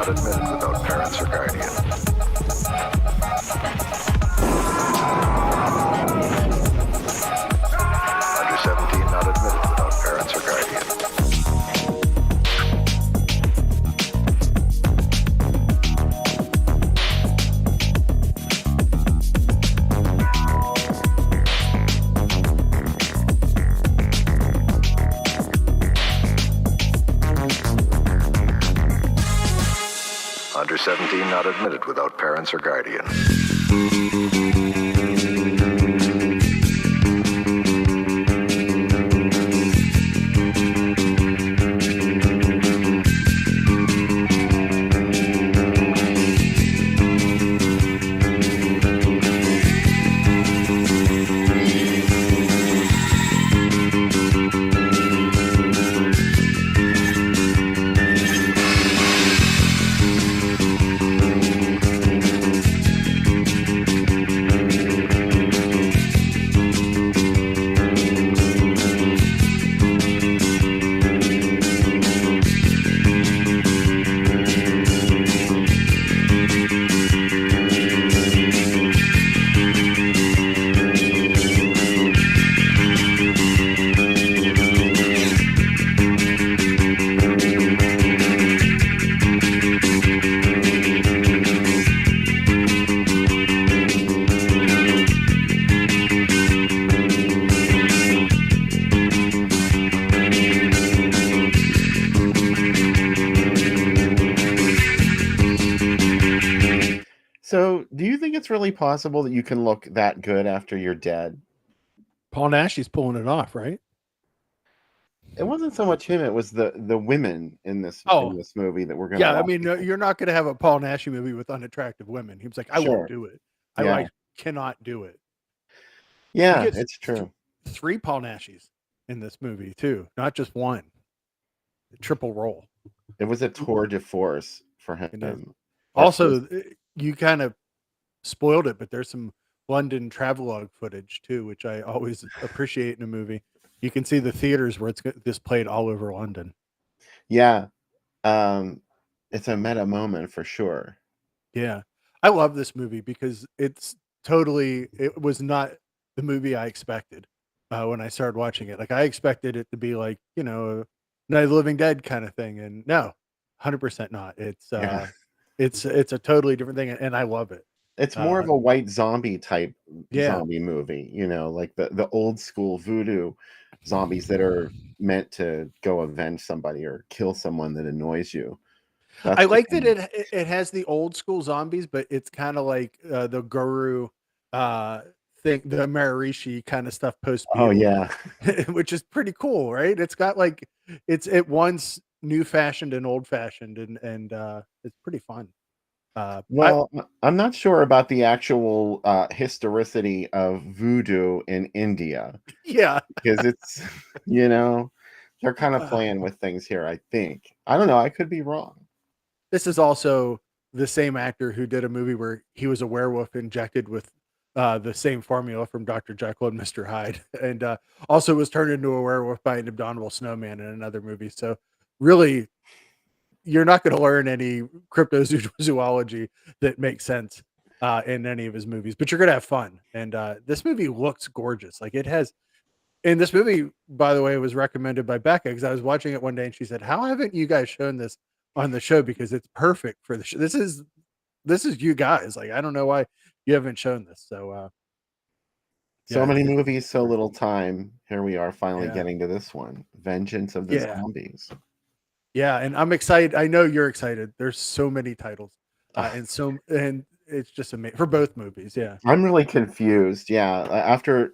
not admitted without parents or guardian. Under 17 not admitted without parents or guardian. Under 17 not admitted without parents or guardian. So, do you think it's really possible that you can look that good after you're dead? Paul Naschy's pulling it off, right? It wasn't so much him; it was the women in this movie that we're going to. Yeah, I mean, you're not going to have a Paul Naschy movie with unattractive women. He was like, I won't do it. I cannot do it. Yeah, it's true. 3 Paul Nashys in this movie too, not just one. The triple role. It was a tour de force for him. Also, you kind of spoiled it, but there's some London travelogue footage too, which I always appreciate in a movie. You can see the theaters where it's displayed all over London. Yeah. It's a meta moment for sure. Yeah. I love this movie because it was not the movie I expected when I started watching it. Like I expected it to be like, Night of the Living Dead kind of thing. And no, 100% not. It's a totally different thing. And I love it. It's more of a white zombie type zombie movie, like the old school voodoo zombies that are meant to go avenge somebody or kill someone that annoys you. I like that it has the old school zombies, but it's kind of like the Guru thing, the Maharishi kind of stuff post. Oh yeah, which is pretty cool, right? It's got like it once new fashioned and old fashioned, and it's pretty fun. I'm not sure about the actual historicity of voodoo in India. Yeah, because it's they're kind of playing with things here. I think I don't know. I could be wrong. This is also the same actor who did a movie where he was a werewolf injected with the same formula from Dr. Jekyll and Mr. Hyde, and also was turned into a werewolf by an abominable snowman in another movie. So really, you're not going to learn any cryptozoology that makes sense in any of his movies, but you're going to have fun. And this movie looks gorgeous. Like it has. And this movie, by the way, was recommended by Becca because I was watching it one day and she said, "How haven't you guys shown this on the show? Because it's perfect for the show. This is you guys. Like, I don't know why you haven't shown this." So, so many movies, so little time. Here we are finally getting to this one, Vengeance of the Zombies. Yeah, and I'm excited. I know you're excited. There's so many titles, and it's just amazing for both movies. Yeah, I'm really confused. Yeah, after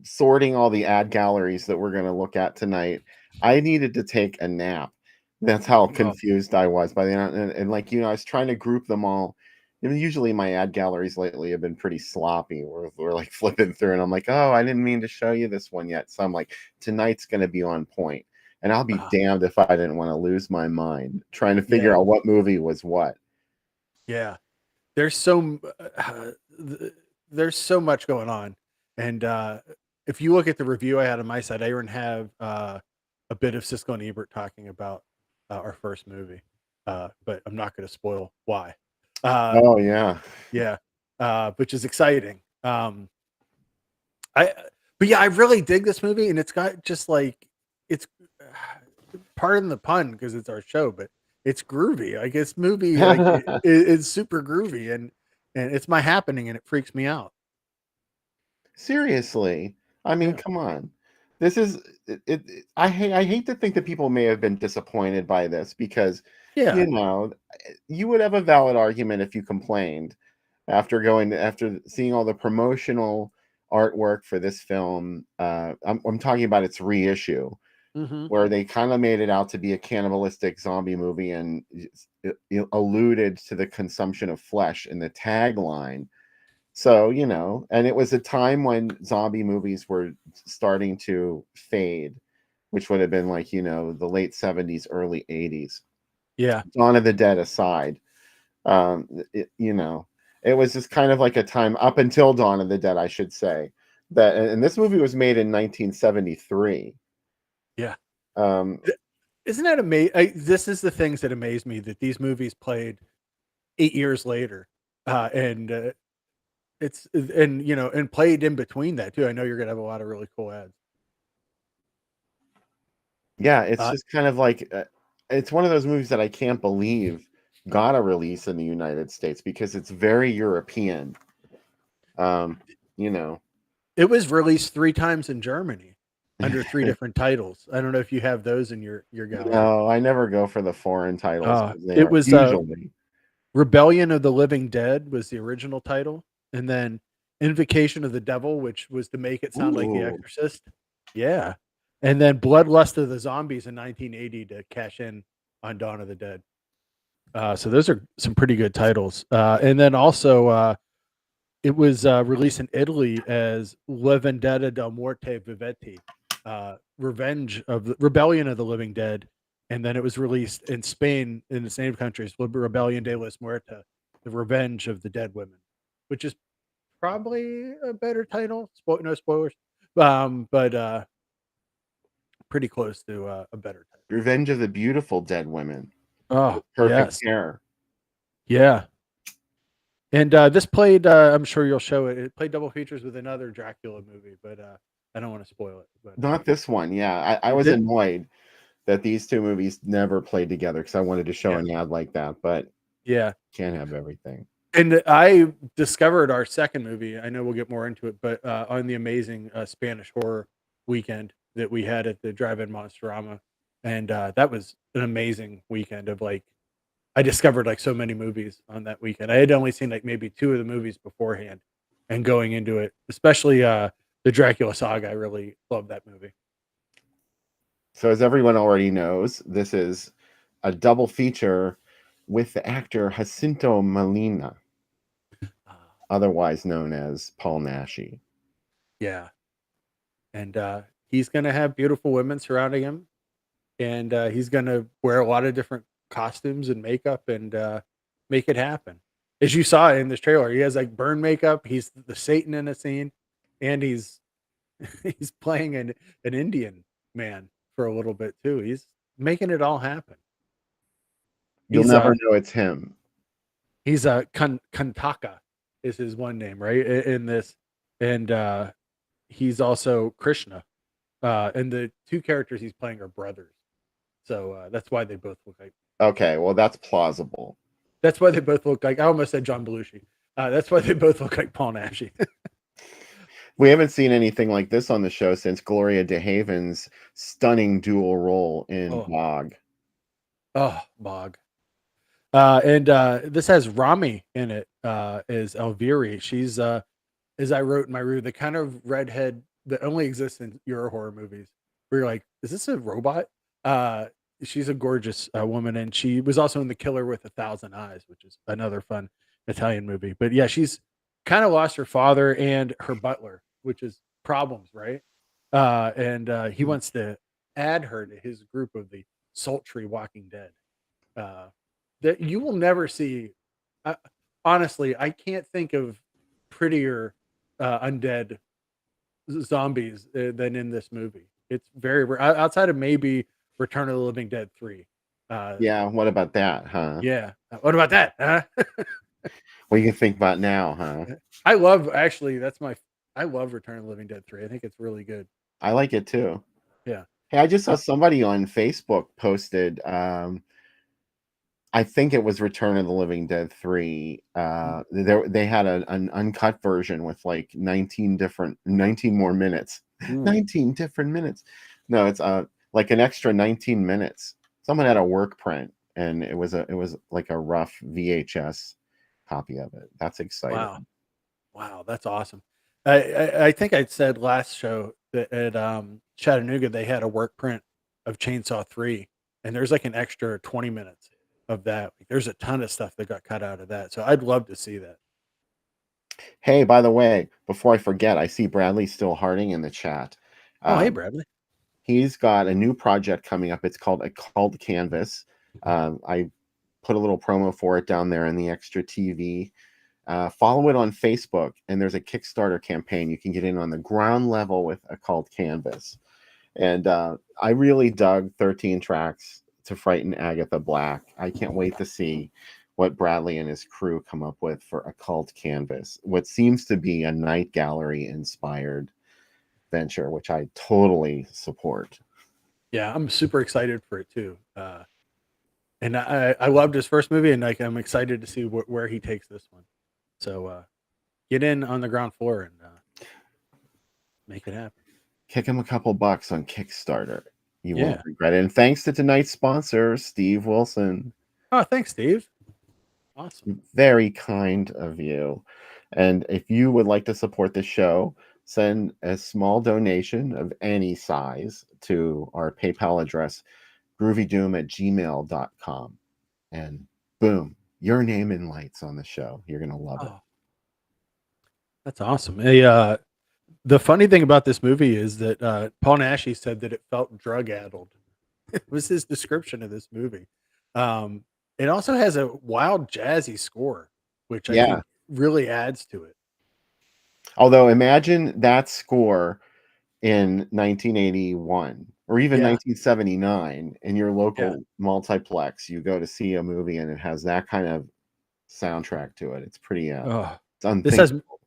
sorting all the ad galleries that we're going to look at tonight, I needed to take a nap. That's how confused I was by the end. And like, I was trying to group them all. And usually my ad galleries lately have been pretty sloppy. We're like flipping through and I'm like, oh, I didn't mean to show you this one yet. So I'm like, tonight's going to be on point. And I'll be damned if I didn't want to lose my mind trying to figure out what movie was what. Yeah. There's so much going on. And if you look at the review I had on my side, I even have a bit of Siskel and Ebert talking about our first movie. but I'm not going to spoil why. Oh yeah. Yeah, which is exciting. I but yeah, I really dig this movie, and it's got just like it's pardon the pun because it's our show, but it's groovy. Like this movie, like it's super groovy, and it's my happening, and it freaks me out. Seriously. I mean, Yeah, come on. This is I hate to think that people may have been disappointed by this because, yeah, you know, you would have a valid argument if you complained after seeing all the promotional artwork for this film. I'm talking about its reissue, hmm, where they kind of made it out to be a cannibalistic zombie movie and it alluded to the consumption of flesh in the tagline. So, and it was a time when zombie movies were starting to fade, which would have been like, the late 70s, early 80s. yeah. Dawn of the Dead aside, it was just kind of like a time up until Dawn of the Dead, I should say. And this movie was made in 1973. Yeah. Um, Isn't that amazing? This is the things that amaze me that these movies played 8 years later, and it's and and played in between that too. I know you're gonna have a lot of really cool ads. yeah, it's Uh, just kind of like it's one of those movies that I can't believe got a release in the United States because it's very European. Um, you know, it was released 3 times in Germany under 3 different titles. I don't know if you have those in your gallery. no, I never go for the foreign titles because they It are was usually Rebellion of the Living Dead was the original title, and then Invocation of the Devil, which was to make it sound like The ooh. Exorcist. Yeah. And then Bloodlust of the Zombies in 1980 to cash in on Dawn of the Dead. So those are some pretty good titles. And then also it was released in Italy as La Vendetta del Morte Viventi, Revenge of the Rebellion of the Living Dead. And then it was released in Spain in the same country as Rebellion de los Muertos, The Revenge of the Dead Women, which is probably a better title. No spoilers, but pretty close to a better title. Revenge of the Beautiful Dead Women Oh with perfect yes, hair. yeah. And this played. I'm sure you'll show it. It played double features with another Dracula movie, but I don't want to spoil it. But Not this one. Yeah, I it was did. annoyed that these two movies never played together because I wanted to show Yeah, an ad like that, but yeah. can't have everything. And I discovered our second movie. I know we'll get more into it, but on the amazing Spanish horror weekend that we had at the Drive-In Monsterama, and that was an amazing weekend of like I discovered like so many movies on that weekend. I had only seen like maybe 2 of the movies beforehand, and going into it, especially the Dracula saga, I really loved that movie. So, as everyone already knows, this is a double feature with the actor Jacinto Molina, Uh, otherwise known as Paul Naschy. yeah, and he's gonna have beautiful women surrounding him, and he's gonna wear a lot of different costumes and makeup and make it happen. As you saw in this trailer, he has like burn makeup. He's the Satan in a scene, and he's he's playing an Indian man for a little bit too. He's making it all happen. You'll He's never know it's him. he's Kantaka is his one name, right? In this, and he's also Krishna. And the 2 characters he's playing are brothers, so that's why they both look like. Okay, well, that's plausible. That's why they both look like. I almost said John Belushi. That's why they both look like Paul Naschy. We haven't seen anything like this on the show since Gloria DeHaven's stunning dual role in Oh, Bog. oh, Bog. And this has Rami in it as Elviri. She's as I wrote in my review, the kind of redhead that only exists in Euro horror movies. Where you're like, is this a robot? Uh, she's a gorgeous woman, and she was also in The Killer with a Thousand Eyes, which is another fun Italian movie. But yeah, she's kind of lost her father and her butler, which is problems, right? And he wants to add her to his group of the sultry Walking Dead. Uh, that you will never see. Uh, Honestly, I can't think of prettier undead zombies than in this movie. It's very outside of maybe Return of the Living Dead 3. Yeah, what about that, huh? Yeah. What about that? Huh? What do you think about now, huh? I love I love Return of the Living Dead 3. I think it's really good. I like it too. Yeah. Hey, I just saw Uh, somebody on Facebook posted, I think it was Return of the Living Dead 3. They had an uncut version with like 19 more minutes. ooh, 19 different minutes. No, it's like an extra 19 minutes. Someone had a work print and it was like a rough VHS copy of it. That's exciting. wow. Wow, that's awesome. I think I said last show that at Chattanooga they had a work print of Chainsaw 3, and there's like an extra 20 minutes of that. Like, there's a ton of stuff that got cut out of that. So I'd love to see that. Hey, by the way, before I forget, I see Bradley still Harding in the chat. Oh, hey Um, Bradley. he's got a new project coming up. It's called A Called Canvas. I put a little promo for it down there in the extra TV. Follow it on Facebook, and there's a Kickstarter campaign. You can get in on the ground level with A Called Canvas. And I really dug 13 tracks to frighten Agatha Black. I can't wait to see what Bradley and his crew come up with for A Called Canvas, what seems to be a night gallery inspired venture, which I totally support. Yeah, I'm super excited for it too. And I loved his first movie, and like I'm excited to see where he takes this one. So get in on the ground floor and make it happen. Kick him a couple bucks on Kickstarter. You Yeah. won't regret it. And thanks to tonight's sponsor, Steve Wilson. Oh, thanks, Steve. Awesome. Very kind of you. And if you would like to support the show, send a small donation of any size to our PayPal address, groovydoom@gmail.com. And boom, your name in lights on the show. You're going to love it. Oh, that's awesome. The funny thing about this movie is that Paul Naschy said that it felt drug addled. It was his description of this movie. It also has a wild jazzy score, which I Yeah. think really adds to it. Although imagine that score in 1981 or even Yeah. 1979 in your Yeah. local multiplex. You go to see a movie and it has that kind of soundtrack to it. It's pretty Oh, it's unthinkable.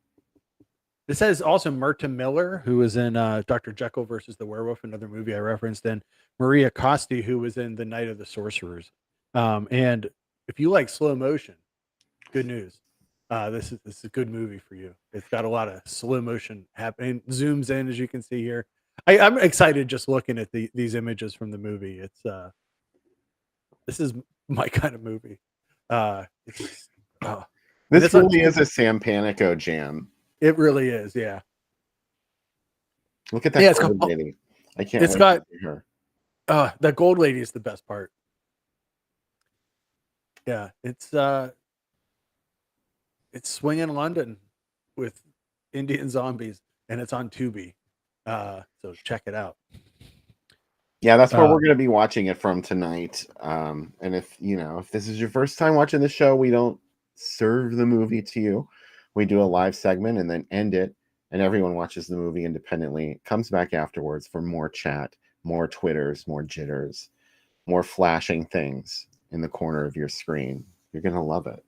this has also Myrta Miller, who was in Dr. Jekyll versus the Werewolf, another movie I referenced, and Maria Costi, who was in The Night of the Sorcerers. And if you like slow motion, good news. This is a good movie for you. It's got a lot of slow motion happening. Zooms in, as you can see here. I'm excited just looking at these images from the movie. It's this is my kind of movie. It's just, oh. This really is a Sam Panico jam. It really is, yeah. Look at that Yeah, it's gold got, lady. I can't it's wait got to see her. the gold lady is the best part. Yeah, it's swinging London with Indian zombies, and it's on Tubi. So check it out. Yeah, that's where we're going to be watching it from tonight. And if this is your first time watching the show, we don't serve the movie to you. We do a live segment and then end it, and everyone watches the movie independently. Comes back afterwards for more chat, more Twitters, more jitters, more flashing things in the corner of your screen. You're going to love it.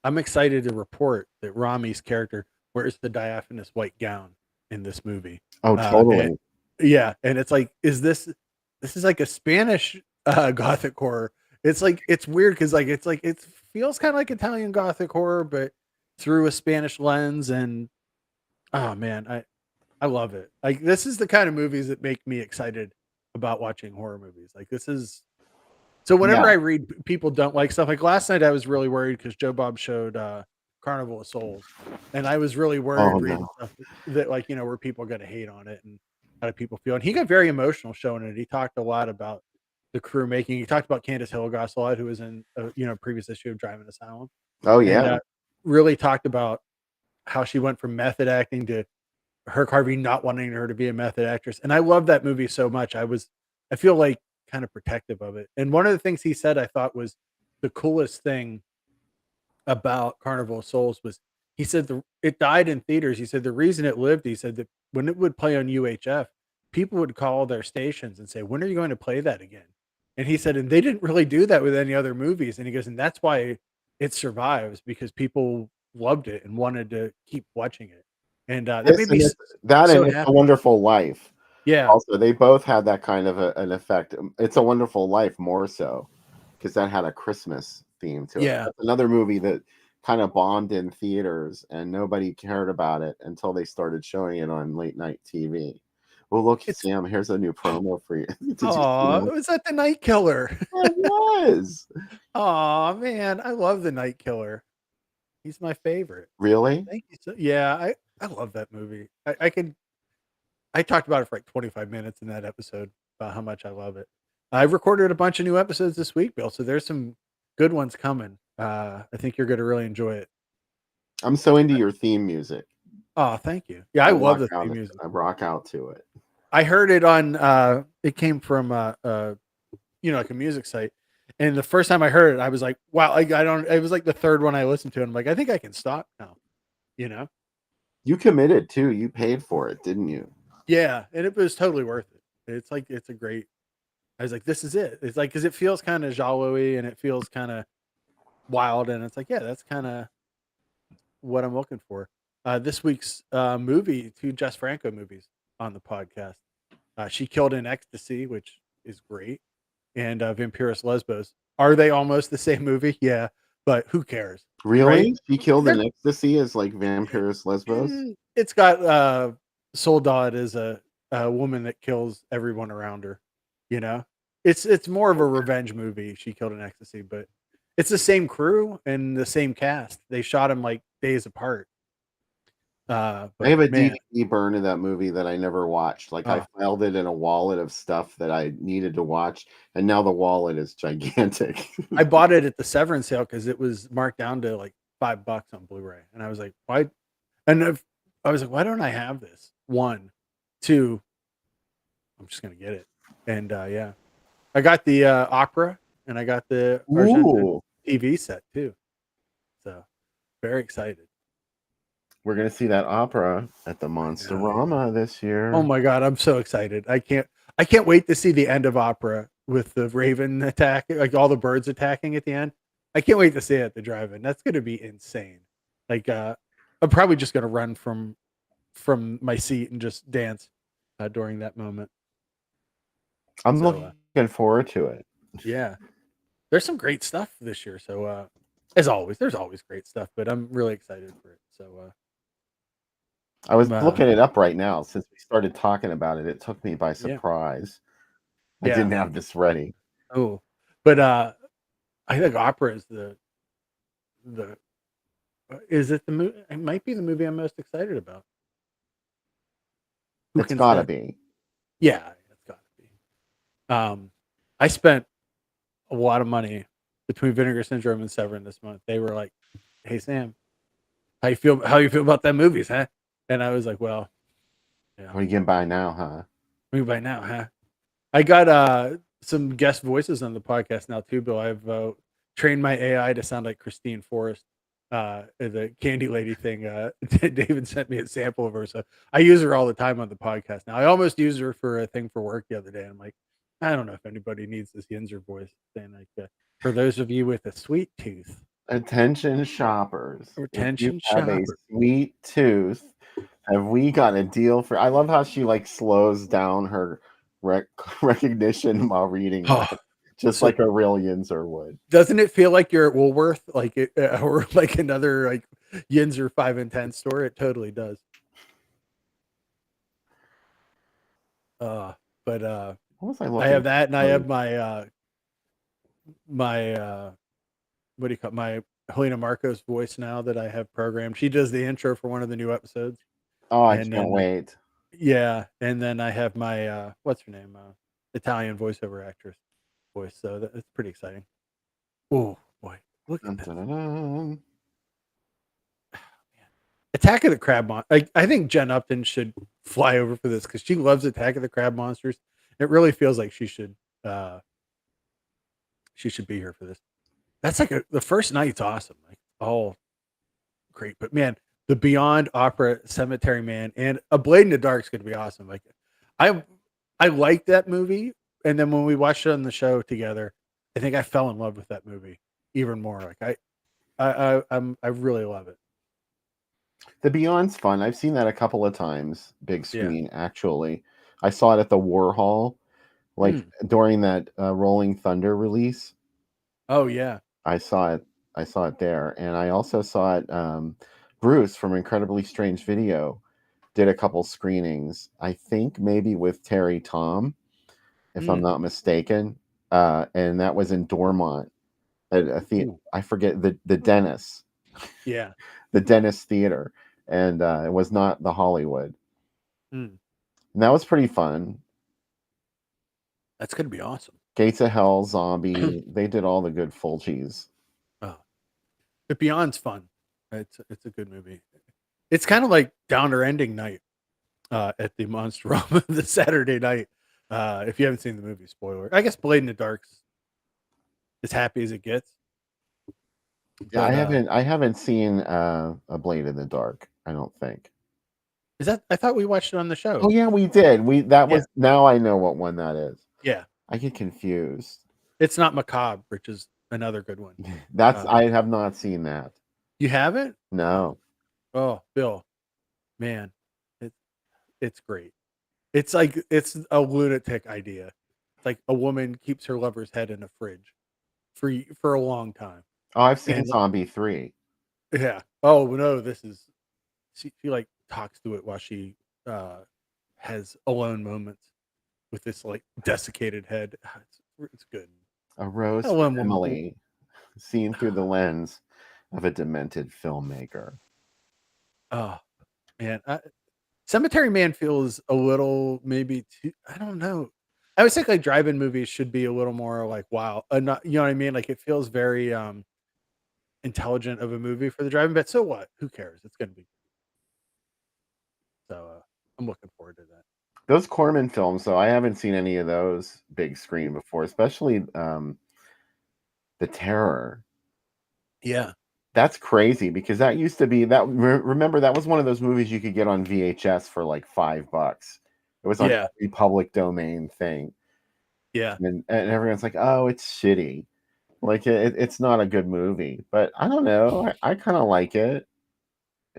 I'm excited to report that Rami's character wears the diaphanous white gown in this movie. Oh, totally. And it's like, this is like a Spanish gothic horror. It's like, it's weird because it feels kind of like Italian gothic horror, but through a Spanish lens. And oh man, I love it. Like, this is the kind of movies that make me excited about watching horror movies. Like, this is so whenever I read people don't like stuff, like last night I was really worried because Joe Bob showed Carnival of Souls, and I was really worried reading stuff that were people going to hate on it and how do people feel. And he got very emotional showing it. He talked a lot about the crew making. He talked about Candace Hilgoss a lot, who was in a previous issue of Driving Asylum. Oh yeah, and, really talked about how she went from method acting to Herc Harvey not wanting her to be a method actress. And I love that movie so much. I feel like kind of protective of it. And one of the things he said I thought was the coolest thing about Carnival of Souls was he said it died in theaters. He said the reason it lived, he said that when it would play on UHF, people would call their stations and say, "When are you going to play that again?" And he said, and they didn't really do that with any other movies. And he goes, and that's why it survives, because people loved it and wanted to keep watching it. And that made me that so and It's a happy. Wonderful Life. Yeah. Also, they both had that kind of an effect. It's a Wonderful Life more so, because that had a Christmas theme to it. Yeah. That's another movie that kind of bombed in theaters and nobody cared about it until they started showing it on late night TV. Well, look, It's Sam, here's a new promo for you. Did you see oh, that? was that the Night Killer? It was. Oh man, I love the Night Killer. He's my favorite. Really? Thank you. Yeah, I love that movie. I talked about it for like 25 minutes in that episode about how much I love it. I've recorded a bunch of new episodes this week, Bill, so there's some good ones coming. I think you're going to really enjoy it. I'm so into your theme music. Oh, thank you. Yeah, I love the theme music. I rock out to it. I heard it on it came from like a music site. And the first time I heard it, I was like, wow, it was like the third one I listened to. And I'm like, I think I can stop now. You committed too. You paid for it, didn't you? Yeah. And it was totally worth it. It's like, I was like, this is it. It's like, cause it feels kind of giallo-y and it feels kind of wild. And it's like, yeah, that's kind of what I'm looking for. This week's movie, 2 Jess Franco movies on the podcast. She Killed in Ecstasy, which is great. And Vampiros Lesbos. Are they almost the same movie? Yeah, but who cares? Really? Right? She Killed in Ecstasy is like Vampiros Lesbos? It's got Soldad as a woman that kills everyone around her. It's more of a revenge movie, She Killed in Ecstasy, but it's the same crew and the same cast. They shot them like days apart. I have a DVD burn of that movie that I never watched. Like I filed it in a wallet of stuff that I needed to watch, and now the wallet is gigantic. I bought it at the Severance sale because it was marked down to like $5 on Blu-ray, and I was like, why? And I was like, why don't I have this? 1, 2, I'm just gonna get it. And yeah, I got the opera, and I got the Argentine TV set too. So very excited. We're gonna see that opera at the Monsterama this year. Oh my god, I'm so excited! I can't wait to see the end of opera with the raven attack, like all the birds attacking at the end. I can't wait to see it at the drive-in. That's gonna be insane. Like I'm probably just gonna run from my seat and just dance during that moment. I'm looking forward to it. Yeah, there's some great stuff this year. So as always, there's always great stuff, but I'm really excited for it. So I was looking it up right now since we started talking about it. It took me by surprise. I didn't have this ready. Oh, but I think opera is is it the movie? It might be the movie I'm most excited about. It's gotta be. Yeah, it's gotta be. I spent a lot of money between Vinegar Syndrome and Severin this month. They were like, "Hey Sam, how you feel about that movies, huh?" And I was like, "Well, yeah. What are you getting by now, huh? What are you by now, huh?" I got some guest voices on the podcast now too, Bill. I've trained my AI to sound like Christine Forrest, the candy lady thing. David sent me a sample of her, so I use her all the time on the podcast now. I almost used her for a thing for work the other day. I'm like, I don't know if anybody needs this Yinzer voice saying like, for those of you with a sweet tooth. Attention shoppers. Attention shoppers. Have a sweet tooth. Have we got a deal for? I love how she like slows down her recognition while reading that, just like a real Yinzer would. Doesn't it feel like you're at Woolworth, like it, or like another like Yinzer 5 and 10 store? It totally does. But what was I have that, and I have my what do you call it? My Helena Marcos voice now that I have programmed. She does the intro for one of the new episodes. Oh, I can't wait. Yeah, and then I have my what's her name? Italian voiceover actress voice. So that's pretty exciting. Oh boy, look at that. Attack of the Crab Monster. I think Jen Upton should fly over for this because she loves Attack of the Crab Monsters. It really feels like she should be here for this. That's like the first night's awesome. Like all great, but man, the Beyond Opera Cemetery Man and A Blade in the Dark is going to be awesome. Like I liked that movie, and then when we watched it on the show together, I think I fell in love with that movie even more. Like I really love it. The Beyond's fun. I've seen that a couple of times, big Yeah. screen, actually. I saw it at the Warhol, like during that Rolling Thunder release. Oh yeah. I saw it there, and I also saw it. Bruce from Incredibly Strange Video did a couple screenings. I think maybe with Terry Tom, if I'm not mistaken, and that was in Dormont. I forget the Dennis. Yeah. The Dennis Theater, and it was not the Hollywood. Mm. And that was pretty fun. That's gonna be awesome. Gates of Hell, Zombie, they did all the good Fulgies. Oh, The Beyond's fun. It's a good movie. It's kind of like Downer Ending Night at the Monsterama the Saturday night. If you haven't seen the movie, spoiler. I guess Blade in the Dark's as happy as it gets. Yeah, But, I haven't seen a Blade in the Dark. I don't think. is that? I thought we watched it on the show. Oh yeah, we did. Now I know what one that is. Yeah, I get confused. it's not Macabre, which is another good one. I have not seen that. You haven't? No. Oh, Bill, man, it's great. It's like it's a lunatic idea. It's like a woman keeps her lover's head in a fridge for a long time. Oh, I've seen And Zombie 3. yeah. Oh no, this is she like talks to it while she has alone moments with this like desiccated head. It's good. A Rose That for one woman. Emily, seen through the lens of a demented filmmaker. Oh man, Cemetery Man feels a little maybe too. I don't know. I always think like drive-in movies should be a little more like wow, not, you know what I mean? Like it feels very intelligent of a movie for the drive-in, but so what? Who cares? It's gonna be so. I'm looking forward to that. Those Corman films, though, I haven't seen any of those big screen before, especially The Terror. Yeah. That's crazy because that used to be remember that was one of those movies you could get on VHS for like $5. It was on every public domain thing. Yeah. And everyone's like, oh, it's shitty. Like it's not a good movie. But I don't know. I kind of like it.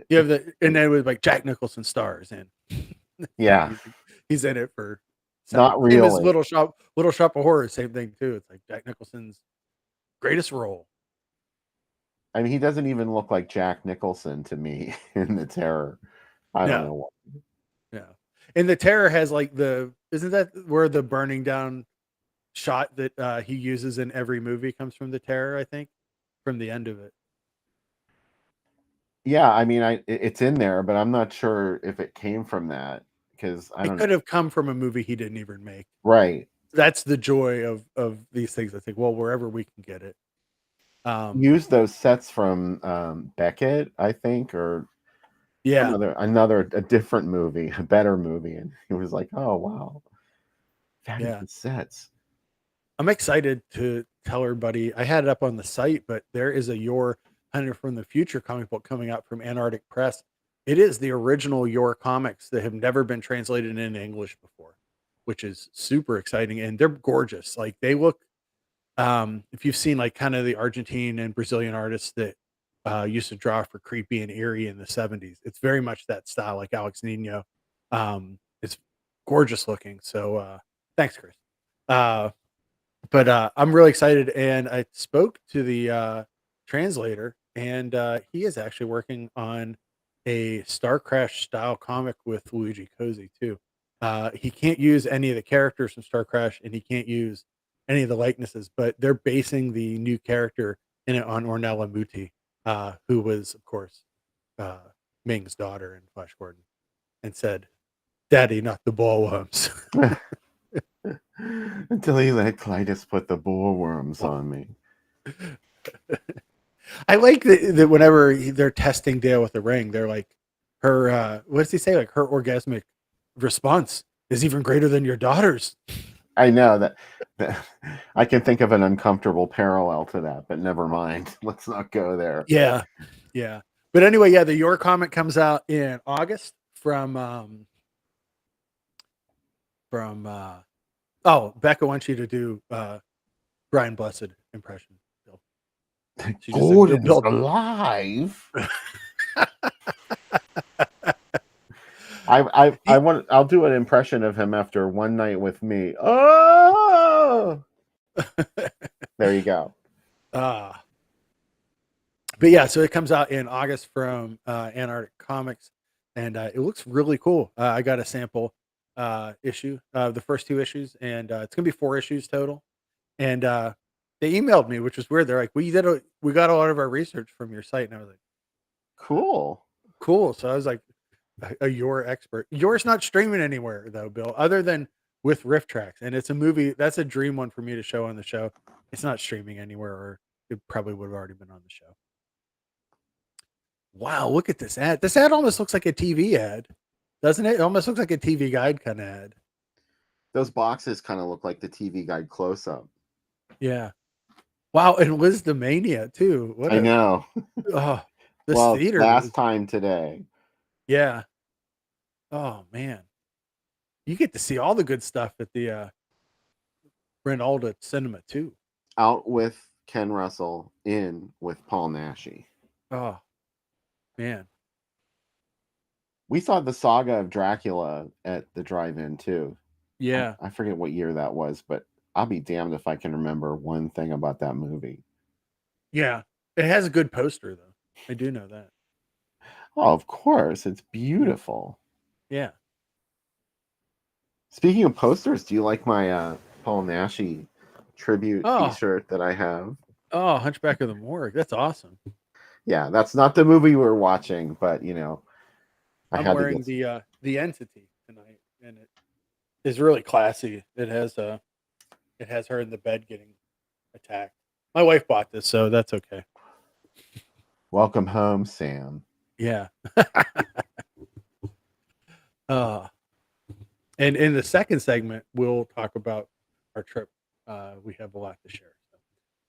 You have and then with like Jack Nicholson stars and yeah. he's in it for not really. really. Little Shop of Horrors, same thing too. It's like Jack Nicholson's greatest role. I mean, he doesn't even look like Jack Nicholson to me in The Terror. I don't know why. Yeah. And The Terror has like isn't that where the burning down shot that he uses in every movie comes from The Terror, I think, from the end of it. Yeah, I mean, it's in there, but I'm not sure if it came from that because I don't know. It could have come from a movie he didn't even make. Right. That's the joy of these things. I think, well, wherever we can get it. Use those sets from Beckett, I think, or a different movie, a better movie, and he was like, "Oh wow, fabulous sets." I'm excited to tell everybody. I had it up on the site, but there is a Your Hunter from the Future comic book coming out from Antarctic Press. It is the original Your comics that have never been translated into English before, which is super exciting, and they're gorgeous. Like they look. If you've seen like kind of the Argentine and Brazilian artists that used to draw for Creepy and Eerie in the 70s, it's very much that style, like Alex Nino. It's gorgeous looking. So thanks, Chris. But I'm really excited, and I spoke to the translator, and he is actually working on a Star Crash style comic with Luigi Cozy too. He can't use any of the characters from Star Crash, and he can't use any of the likenesses, but they're basing the new character in it on Ornella Muti, who was, of course, Ming's daughter in Flash Gordon, and said, "Daddy, not the ballworms." Until he let Clytus put the bollworms on me. I like that whenever they're testing Dale with the ring, they're like, her, what does he say? Like her orgasmic response is even greater than your daughter's. I know that I can think of an uncomfortable parallel to that, but never mind. Let's not go there. Yeah. Yeah. But anyway, the Your comic comes out in August from Oh, Becca wants you to do Brian Blessed impression. Bill. She just said, Gordon's Bill. alive. I'll do an impression of him after One Night with Me. Oh, there you go. But yeah, so it comes out in August from Antarctic Comics, and it looks really cool. I got a sample issue of the first 2 issues, and it's gonna be 4 issues total. And they emailed me, which was weird. They're like, we got a lot of our research from your site, and I was like, Cool. cool. So I was like, you're expert. Yours not streaming anywhere though, Bill, other than with Riff Tracks, and it's a movie that's a dream one for me to show on the show. It's not streaming anywhere, or it probably would have already been on the show. Wow, look at this ad. This ad almost looks like a TV ad, doesn't it? It almost looks like a TV guide kind of ad. Those boxes kind of look like the TV guide close up. Yeah. Wow, and Liz the Mania too. I know. Oh, this Well, theater. last time today. Yeah. Oh man, you get to see all the good stuff at the Rinalda Cinema too. Out with Ken Russell, in with Paul Naschy. Oh man, we saw the Saga of Dracula at the drive-in too. Yeah, I forget what year that was, but I'll be damned if I can remember one thing about that movie. Yeah, it has a good poster though. I do know that. Oh, of course, it's beautiful. Yeah. Speaking of posters, do you like my Paul Naschy tribute T-shirt that I have? Oh, Hunchback of the Morgue. That's awesome. Yeah, that's not the movie we're watching, but you know, I'm wearing the Entity tonight, and it is really classy. It has her in the bed getting attacked. My wife bought this, so that's okay. Welcome home, Sam. Yeah. And in the second segment, we'll talk about our trip. We have a lot to share. So.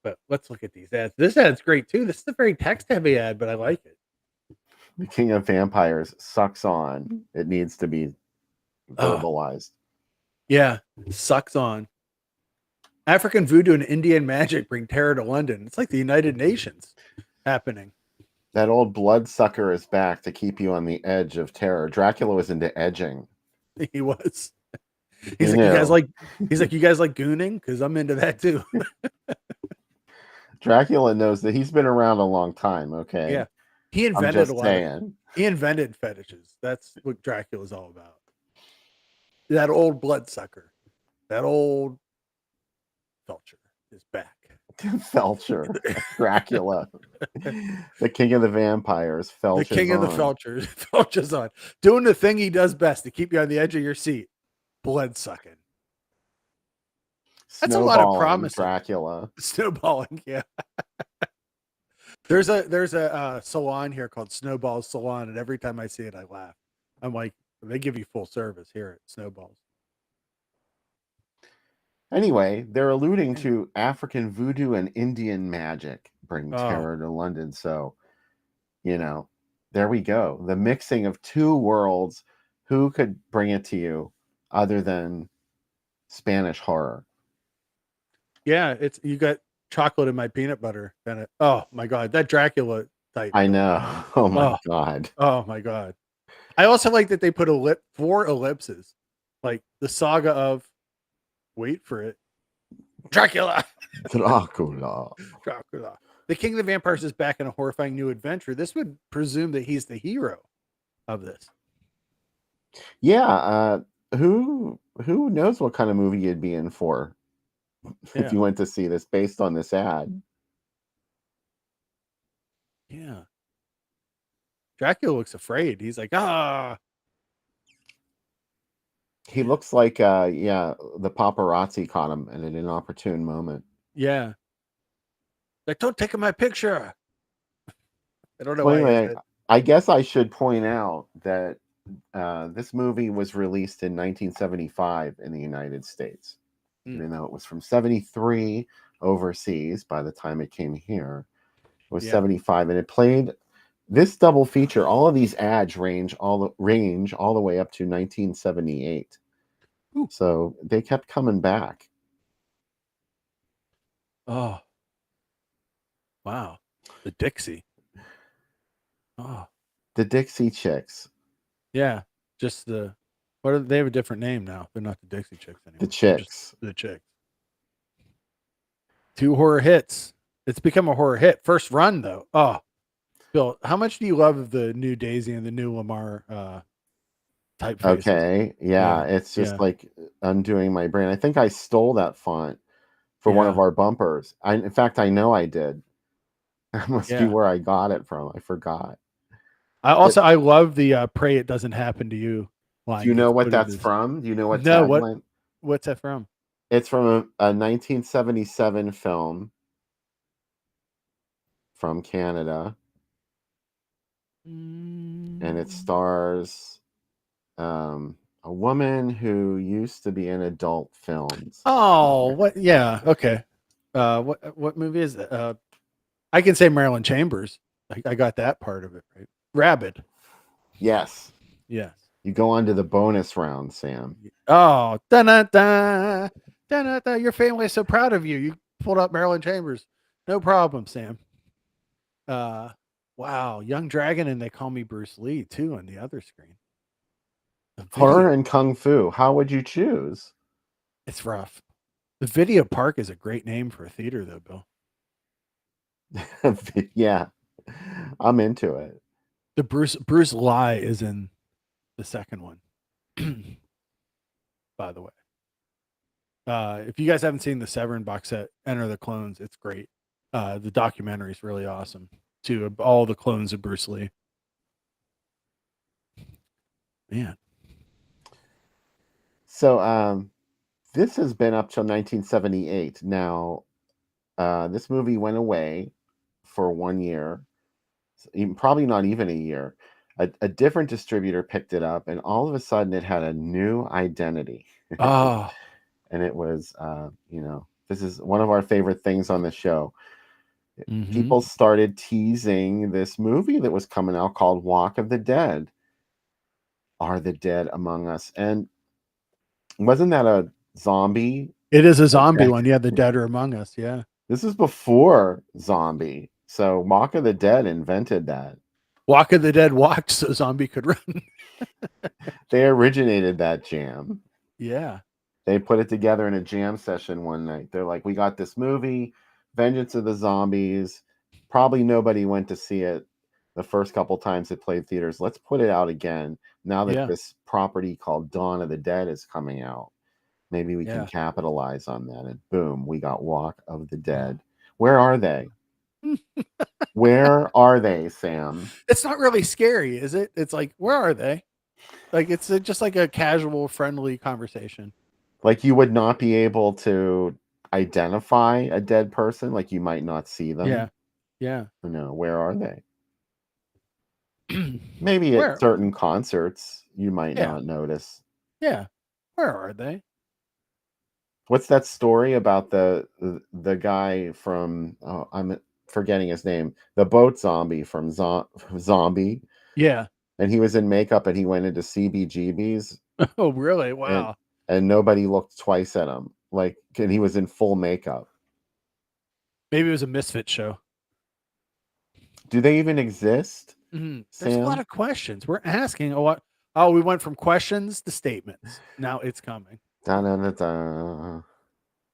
But let's look at these ads. This ad's great too. This is a very text-heavy ad, but I like it. The King of Vampires sucks on. It needs to be verbalized. Yeah, sucks on. African voodoo and Indian magic bring terror to London. It's like the United Nations happening. That old bloodsucker is back to keep you on the edge of terror. Dracula was into edging. He was. He's like, you guys like gooning? Because I'm into that too. Dracula knows that he's been around a long time. Okay. Yeah. He invented a lot. He invented fetishes. That's what Dracula's all about. That old bloodsucker. That old Felcher is back. Felcher. Dracula. The king of the vampires. Felcher's the king of the Felchers. Felcher's on. Doing the thing he does best to keep you on the edge of your seat. Blood sucking. That's a lot of promise. Dracula. Snowballing, yeah. There's a salon here called Snowballs Salon, and every time I see it, I laugh. I'm like, they give you full service here at Snowballs. Anyway, they're alluding to African voodoo and Indian magic bring terror to London. So, you know, there we go. The mixing of two worlds. Who could bring it to you other than Spanish horror? Yeah, you got chocolate in my peanut butter. And oh my God, that Dracula type. I know. Oh my God. Oh my God. I also like that they put 4 ellipses, like the saga of. Wait for it. Dracula. Dracula. The King of the Vampires is back in a horrifying new adventure. This would presume that he's the hero of this. Yeah. Who knows what kind of movie you'd be in for if you went to see this based on this ad? Yeah. Dracula looks afraid. He's like, ah. He looks like, the paparazzi caught him at an inopportune moment. Yeah. Like, don't take my picture. I don't know why. Anyway, I guess I should point out that this movie was released in 1975 in the United States. Even though it was from 73 overseas by the time it came here. It was 75, and it played this double feature. All of these ads range all the way up to 1978. Ooh. So they kept coming back. Oh, wow. The Dixie. Oh, The Dixie Chicks. yeah. Just the they have a different name now. They're not the Dixie Chicks anymore. The They're just Chicks. the Chicks. 2 horror hits. It's become a horror hit. First run though. Oh, Bill, how much do you love the new Daisy and the new Lamar typefaces? Okay. Yeah. It's just like undoing my brain. I think I stole that font for one of our bumpers. In fact, I know I did. That must be where I got it from. I forgot. I love the "Pray it doesn't happen to you" line. Do you know Gets what put that's into from? Do you know what no tagline? what's that from? It's from a 1977 film from Canada, and it stars a woman who used to be in adult films. Oh, what? Yeah, okay. What movie is that? I can say Marilyn Chambers. I got that part of it right. Rabid. Yes. Yes. You go on to the bonus round, Sam. Oh, da da da da da! Your family is so proud of you. You pulled up Marilyn Chambers. No problem, Sam. Wow, Young Dragon, and They Call Me Bruce Lee too on the other screen. Horror and Kung Fu. How would you choose? It's rough. The Video Park is a great name for a theater, though, Bill. Yeah, I'm into it. The Bruce Lie is in the second one. By the way, if you guys haven't seen the Severin box set, Enter the Clones, it's great. The documentary is really awesome too. Of all the clones of Bruce Lee. Man. So this has been up till 1978. Now, this movie went away for 1 year, probably not even a year. A different distributor picked it up, and all of a sudden it had a new identity. Oh. And it was, this is one of our favorite things on the show. Mm-hmm. People started teasing this movie that was coming out called Walk of the Dead. Are the dead among us? And wasn't that a zombie? It is a zombie one. Yeah, the dead are among us. Yeah. This is before zombie. So Walk of the Dead invented that. Walk of the Dead walked so zombie could run. They originated that jam. Yeah. They put it together in a jam session one night. They're like, we got this movie, Vengeance of the Zombies. Probably nobody went to see it the first couple times it played theaters. Let's put it out again. Now that this property called Dawn of the Dead is coming out, maybe we can capitalize on that. And boom, we got Walk of the Dead. Where are they? Where are they, Sam? It's not really scary, is it? It's like, where are they? Like, it's just like a casual, friendly conversation. Like, you would not be able to identify a dead person. Like, you might not see them. Yeah. Yeah. No, where are they? Maybe at certain concerts, you might not notice. Yeah. Where are they? What's that story about the guy from, I'm forgetting his name, the boat zombie from Zombie? Yeah. And he was in makeup and he went into CBGBs. Oh, really? Wow. And nobody looked twice at him. Like, and he was in full makeup. Maybe it was a Misfit show. Do they even exist? Mm-hmm. There's a lot of questions. We're asking a lot. Oh, we went from questions to statements. Now it's coming. Da-da-da-da.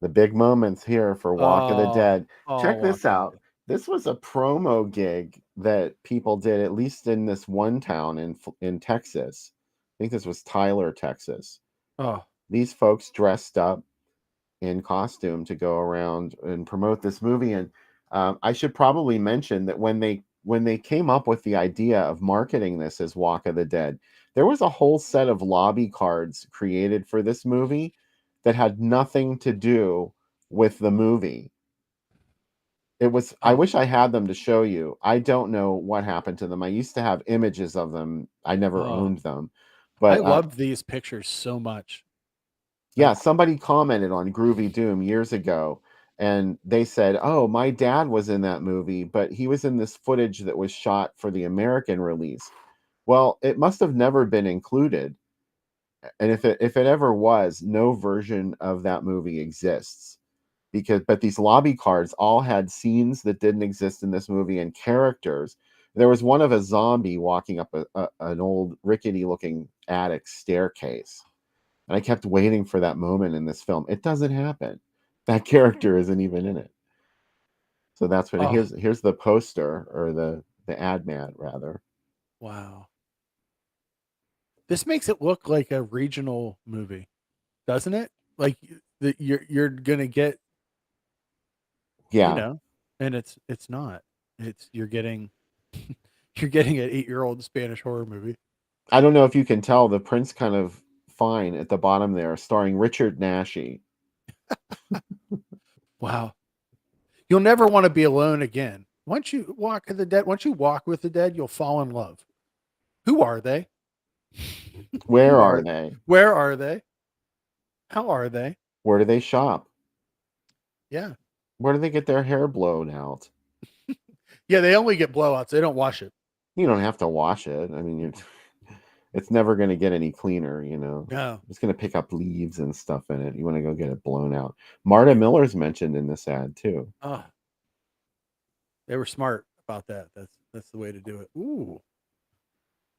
The big moments here for Walk of the Dead. Check this out. This was a promo gig that people did, at least in this one town in Texas. I think this was Tyler, Texas. Oh. These folks dressed up in costume to go around and promote this movie. And I should probably mention that when they came up with the idea of marketing this as Walk of the Dead, there was a whole set of lobby cards created for this movie that had nothing to do with the movie. It was, I wish I had them to show you. I don't know what happened to them. I used to have images of them. I never owned them. But I love these pictures so much. Yeah, somebody commented on Groovy Doom years ago, and they said, oh, my dad was in that movie, but he was in this footage that was shot for the American release. Well, it must have never been included. and if it ever was, no version of that movie exists, but these lobby cards all had scenes that didn't exist in this movie and characters. There was one of a zombie walking up an old rickety looking attic staircase, and I kept waiting for that moment in this film. It doesn't happen. That character isn't even in it. So that's what. Oh, Here's the poster, or the ad man rather. wow. This makes it look like a regional movie, doesn't it? Like you're gonna get, Yeah, and it's not. It's you're getting you're getting an 8-year-old Spanish horror movie. I don't know if you can tell, the print's kind of fine at the bottom there, starring Richard Naschy. Wow. You'll never want to be alone again. Once you walk with the dead, you'll fall in love. Who are they? Where are they? Where are they? How are they? Where do they shop? Yeah. Where do they get their hair blown out? Yeah, they only get blowouts. They don't wash it. You don't have to wash it. I mean, it's never going to get any cleaner, No. It's going to pick up leaves and stuff in it. You want to go get it blown out. Marta Miller's mentioned in this ad too. Oh, they were smart about that. That's the way to do it. Ooh.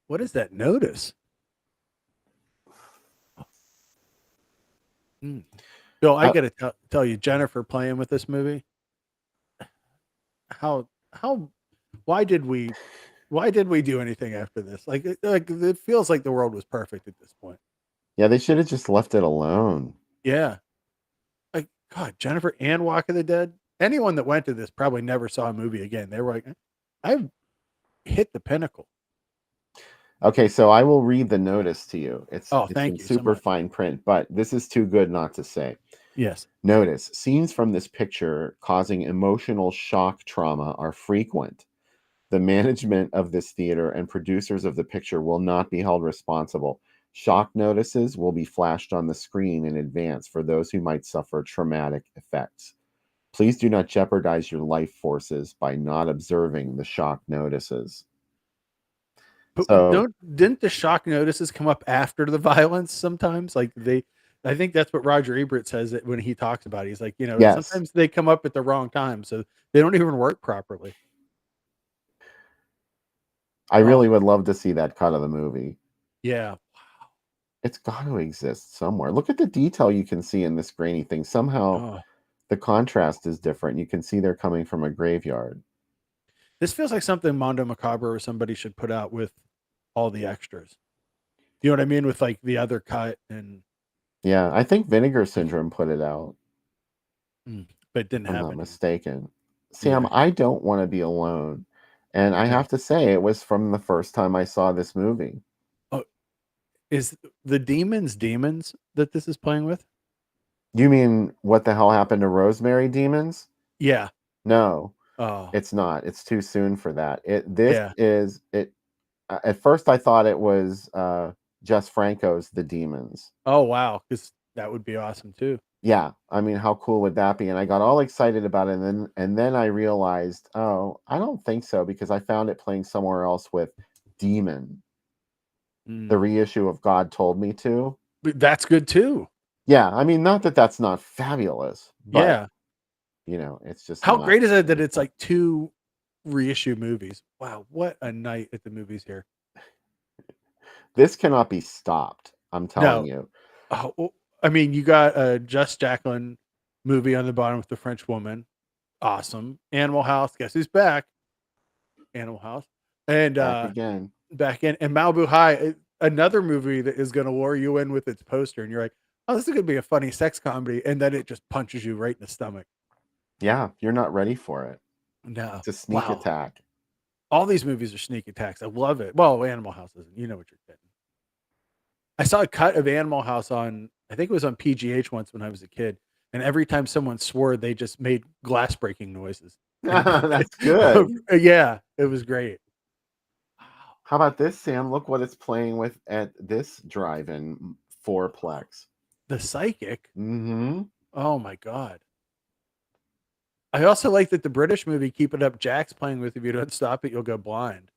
What is that notice? Bill, I got to tell you, Jennifer playing with this movie. Why did we do anything after this? Like it feels like the world was perfect at this point. Yeah, they should have just left it alone. Yeah. Like, God, Jennifer and Walk of the Dead. Anyone that went to this probably never saw a movie again. They were like, I've hit the pinnacle. Okay, so I will read the notice to you. It's thank in you so super much. fine print, but this is too good not to say. Yes. Notice, scenes from this picture causing emotional shock trauma are frequent. The management of this theater and producers of the picture will not be held responsible. Shock notices will be flashed on the screen in advance for those who might suffer traumatic effects. Please do not jeopardize your life forces by not observing the shock notices. But So, didn't the shock notices come up after the violence sometimes? I think that's what Roger Ebert says it when he talks about it. He's like, yes, sometimes they come up at the wrong time, so they don't even work properly. I really would love to see that cut of the movie. Yeah. It's got to exist somewhere. Look at the detail you can see in this grainy thing. Somehow the contrast is different. You can see they're coming from a graveyard. This feels like something Mondo Macabre or somebody should put out with all the extras. You know what I mean? With like the other cut and. Yeah, I think Vinegar Syndrome put it out. But it didn't I'm have not any. mistaken. Sam, Yeah. I don't want to be alone. And I have to say, it was from the first time I saw this movie. Oh, is the demons that this is playing with? You mean What the Hell Happened to Rosemary Demons? Yeah. No, Oh, it's not. It's too soon for that. yeah. At first I thought it was Jess Franco's The Demons. Oh, wow. Because that would be awesome too. Yeah, I mean, how cool would that be? And I got all excited about it, and then I realized, oh, I don't think so, because I found it playing somewhere else with Demon, the reissue of God Told Me To. But that's good too. Yeah, I mean, not that that's not fabulous, but it's just how not great is it that it's like 2 reissue movies? Wow, what a night at the movies here. This cannot be stopped. I'm telling you. Oh, I mean, you got a Just Jacqueline movie on the bottom with the French woman. Awesome. Animal House. Guess who's back? Animal House. And back in. And Malibu High, another movie that is going to lure you in with its poster. And you're like, oh, this is going to be a funny sex comedy. And then it just punches you right in the stomach. Yeah, you're not ready for it. No. It's a sneak attack. All these movies are sneak attacks. I love it. Well, Animal House isn't. You know what you're getting. I saw a cut of Animal House on, I think it was on PGH once when I was a kid. And every time someone swore, they just made glass breaking noises. That's good. Yeah, it was great. How about this, Sam? Look what it's playing with at this drive-in fourplex. The Psychic? Mm-hmm. Oh, my God. I also like that the British movie, Keep It Up, Jack's playing with. If you don't stop it, you'll go blind.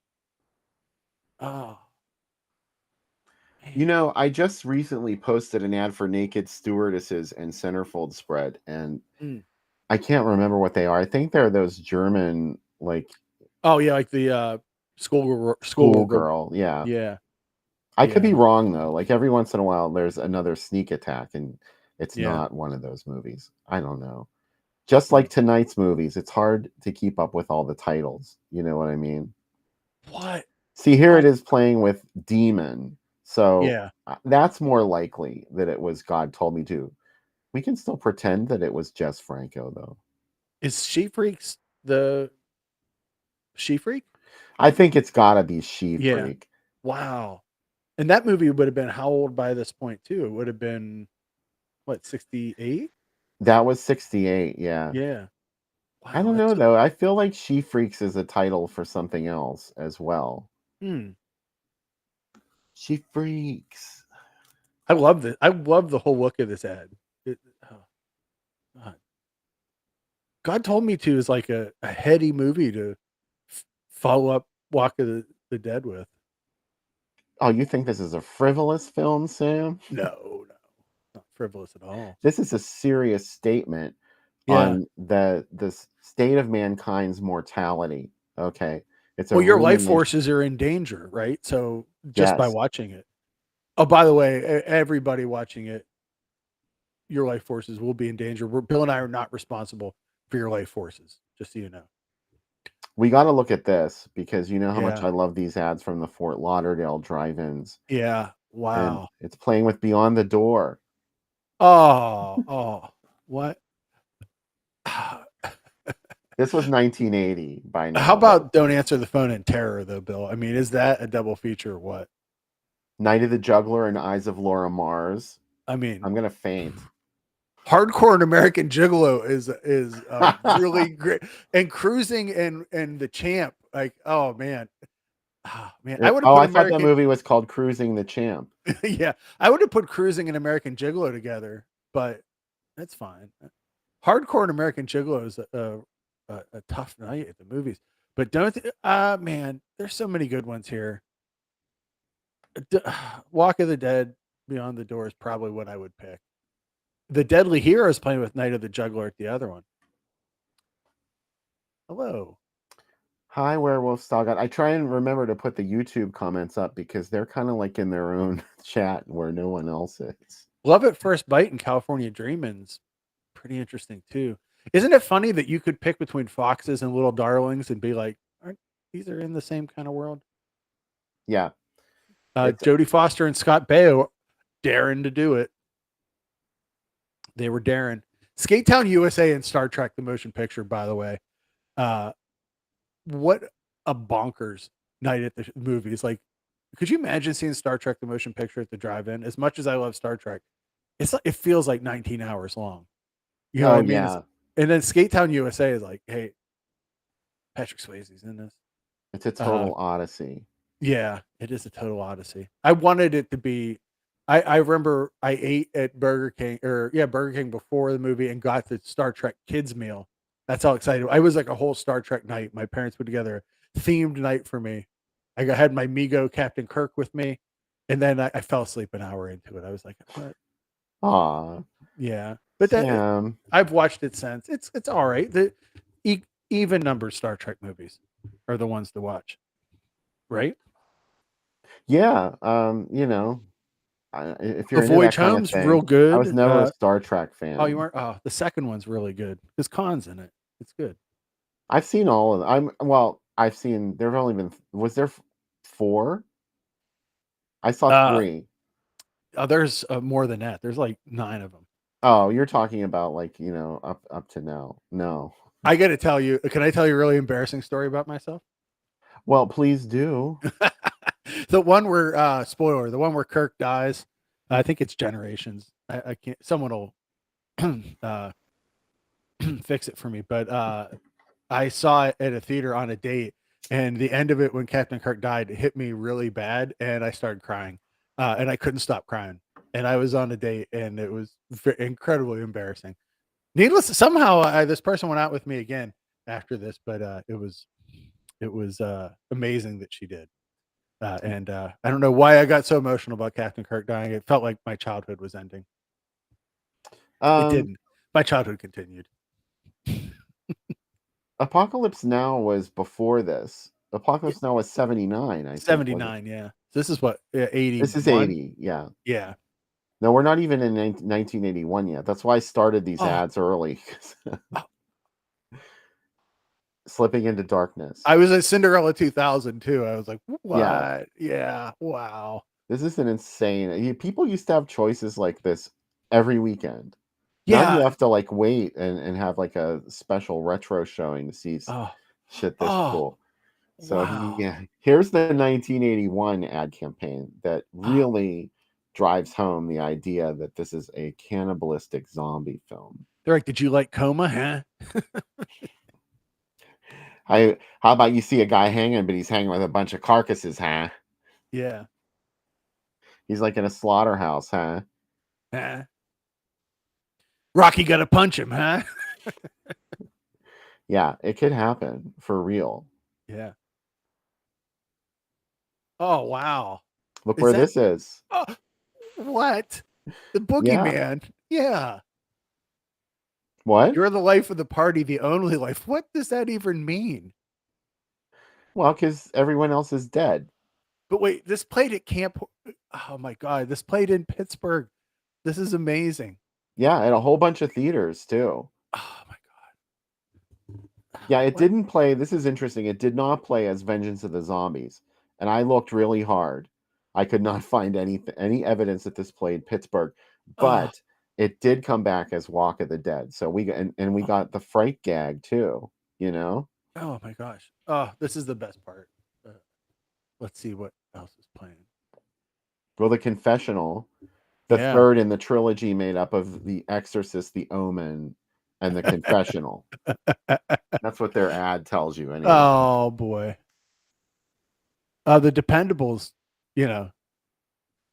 Oh. You know, I just recently posted an ad for naked stewardesses and centerfold spread, and Mm. I can't remember what they are. I think they're those German, like, Oh yeah, like the schoolgirl. schoolgirl. Yeah. Yeah, I could yeah, be wrong, though. Like, every once in a while, there's another sneak attack, and it's yeah. not one of those movies. I don't know. Just Mm. like tonight's movies, it's hard to keep up with all the titles. You know what I mean? What? See, here it What? is playing with Demon. So Yeah. that's more likely that it was God Told Me To. We can still pretend that it was Jess Franco, though. Is She Freaks the She Freak? I think it's gotta be She Yeah. Freak. Wow. And that movie would have been how old by this point too? It would have been what, 68? That was 68, yeah. Yeah. I Wow, don't know, that's though. I feel like She Freaks is a title for something else as well. hmm. She Freaks. I love the whole look of this ad. It, oh, God. God Told Me To is like a heady movie to follow up Walk of the Dead with. Oh, you think this is a frivolous film, Sam? No, no, not frivolous at all. This is a serious statement Yeah. on the state of mankind's mortality. Okay, it's a Well, your life rumination. forces are in danger, right? So just by Yes, watching it. Oh, by the way, everybody watching it, your life forces will be in danger. Bill and I are not responsible for your life forces, just so you know. we got to look at this because you know how much Yeah. I love these ads from the Fort Lauderdale drive-ins, Yeah. and Wow. it's playing with Beyond the Door. Oh, what? This was 1980 by How now, but about Don't Answer the Phone in Terror, though, Bill? I mean, is that a double feature or what? Night of the Juggler and Eyes of Laura Mars. I mean, I'm gonna faint. Hardcore and American Gigolo is really great, and Cruising and the Champ. Like, oh man, man, I would have Oh, put I thought that American. movie was called Cruising the Champ. Yeah, I would have put Cruising and American Gigolo together, but that's fine. Hardcore and American Gigolo is a tough night at the movies, but don't. Man, there's so many good ones here. D- Walk of the Dead, Beyond the Door is probably what I would pick. The Deadly Hero is playing with Night of the Juggler at the other one. Hello. Hi, Werewolf Saga. I try and remember to put the YouTube comments up because they're kind of like in their own chat where no one else is. Love at First Bite and California Dreamin's pretty interesting too. Isn't it funny that you could pick between foxes and little darlings and be like, aren't these are in the same kind of world? Yeah, it's Jodie Foster and Scott Baio daring to do it. They were daring. Skate Town USA and Star Trek the Motion Picture, by the way. Uh, what a bonkers night at the movies. Like, could you imagine seeing Star Trek the Motion Picture at the drive-in? As much as I love Star Trek, it's like it feels like 19 hours long. You know what oh I mean? yeah, And then Skate Town USA is like, hey, Patrick Swayze's in this. it's a Uh, total odyssey. yeah, it is a total odyssey. I wanted it to be. I remember I ate at Burger King Burger King before the movie and got the Star Trek kids meal. That's how excited I was. Like a whole Star Trek night. My parents put together a themed night for me. Had my Migo Captain Kirk with me, and then I fell asleep an hour into it. I was like, what? Aw, Yeah, but that Sam. I've watched it since. It's all right. The even numbered Star Trek movies are the ones to watch, right? Yeah, you know, if The you're into that Voyage kind of Home's real thing, I was good. never a Star Trek Oh, you fan. weren't? Oh, the second one's really good. There's Khan's in it. It's good. I've seen all of them. I've seen. There've only been. Was there four? I saw Uh, three. there's more than that. There's like 9 of them. Oh, you're talking about like up to now. No. I got to tell you. Can I tell you a really embarrassing story about myself? Well, please do. The one where spoiler, the one where Kirk dies. I think it's Generations. I can't. Someone will uh, fix it for me. But I saw it at a theater on a date, and the end of it when Captain Kirk died it hit me really bad, and I started crying, and I couldn't stop crying. And I was on a date, and it was incredibly embarrassing. Needless, somehow this person went out with me again after this, but it was amazing that she did. And I don't know why I got so emotional about Captain Kirk dying. It felt like my childhood was ending. It didn't. My childhood continued. Apocalypse Now was before this. Apocalypse Now was 79, I think. 79, yeah. This is what, 81? This is 80, yeah. Yeah. No, we're not even in 1981 yet. That's why I started these ads early. Slipping into Darkness. I was at Cinderella 2000 too. I was like, what? Yeah. Yeah. Wow. This is an insane. People used to have choices like this every weekend. Yeah. Now you have to like wait and have like a special retro showing to see shit this cool. So here's the 1981 ad campaign that really drives home the idea that this is a cannibalistic zombie film. They're like, did you like Coma? Huh? How about you see a guy hanging, but he's hanging with a bunch of carcasses, huh? Yeah. He's like in a slaughterhouse, huh? Rocky got to punch him, huh? Yeah, it could happen for real. Yeah. Oh, wow. Look where this is. Oh, what? The boogeyman. Yeah. What? You're the life of the party, the only life. What does that even mean? Well, because everyone else is dead. But wait, this played at Camp. Oh my God. This played in Pittsburgh. This is amazing. Yeah, and a whole bunch of theaters too. Oh my God. Yeah, it didn't play. This is interesting. It did not play as Vengeance of the Zombies. And I looked really hard. I could not find any evidence that this played Pittsburgh, but it did come back as Walk of the Dead. So we got the fright gag too, you know? Oh my gosh. Oh, this is the best part. Let's see what else is playing. Well, the confessional, the third in the trilogy made up of The Exorcist, The Omen, and the confessional. That's what their ad tells you anyway. Oh boy. The Dependables, you know,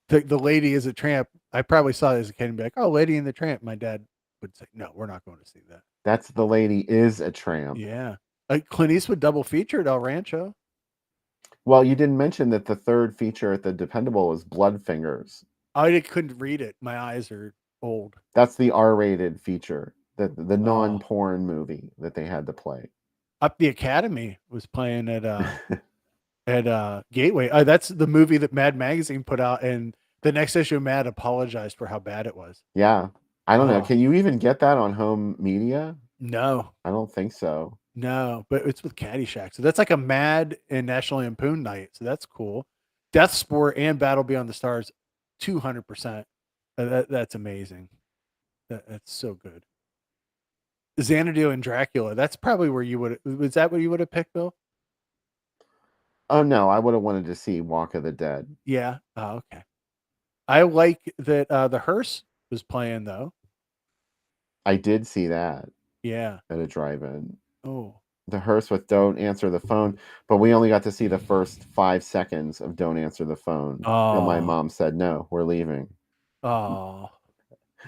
the Lady is a Tramp. I probably saw it as a kid and be like, oh, Lady and the Tramp. My dad would say, no, we're not going to see that. That's The Lady is a Tramp. Yeah. Like Clint Eastwood double featured El Rancho. Well, you didn't mention that the third feature at the Dependable is Bloodfingers. I couldn't read it. My eyes are old. That's the R-rated feature, the non-porn movie that they had to play. Up the Academy was playing at Gateway. That's the movie that Mad Magazine put out, and the next issue of Mad apologized for how bad it was. Yeah. I don't know. Can you even get that on home media? No. I don't think so. No, but it's with Caddyshack. So that's like a Mad and National Lampoon night. So that's cool. Death Sport and Battle Beyond the Stars, 200%. That's amazing. That's so good. Xanadu and Dracula. That's probably where you would. Was that what you would have picked, Bill? Oh no, I would have wanted to see Walk of the Dead. Yeah. Oh, okay. I like that the Hearse was playing though. I did see that. Yeah. At a drive-in. Oh. The Hearse with Don't Answer the Phone, but we only got to see the first 5 seconds of Don't Answer the Phone. Oh. And my mom said, no, we're leaving. Oh.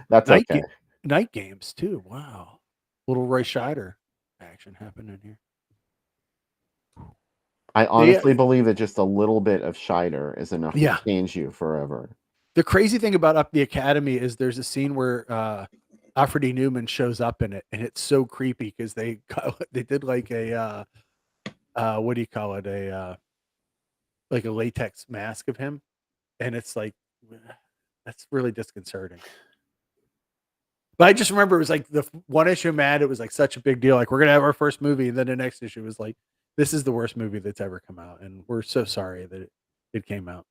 That's okay. Night Games too. Wow. Little Roy Scheider action happening here. I honestly believe that just a little bit of Scheider is enough to change you forever. The crazy thing about Up the Academy is there's a scene where Alfred E. Newman shows up in it, and it's so creepy because they did like a what do you call it, like a latex mask of him, and it's like that's really disconcerting. But I just remember it was like the one issue of Mad, it was like such a big deal, like we're gonna have our first movie, and then the next issue was like, this is the worst movie that's ever come out, and we're so sorry that it came out.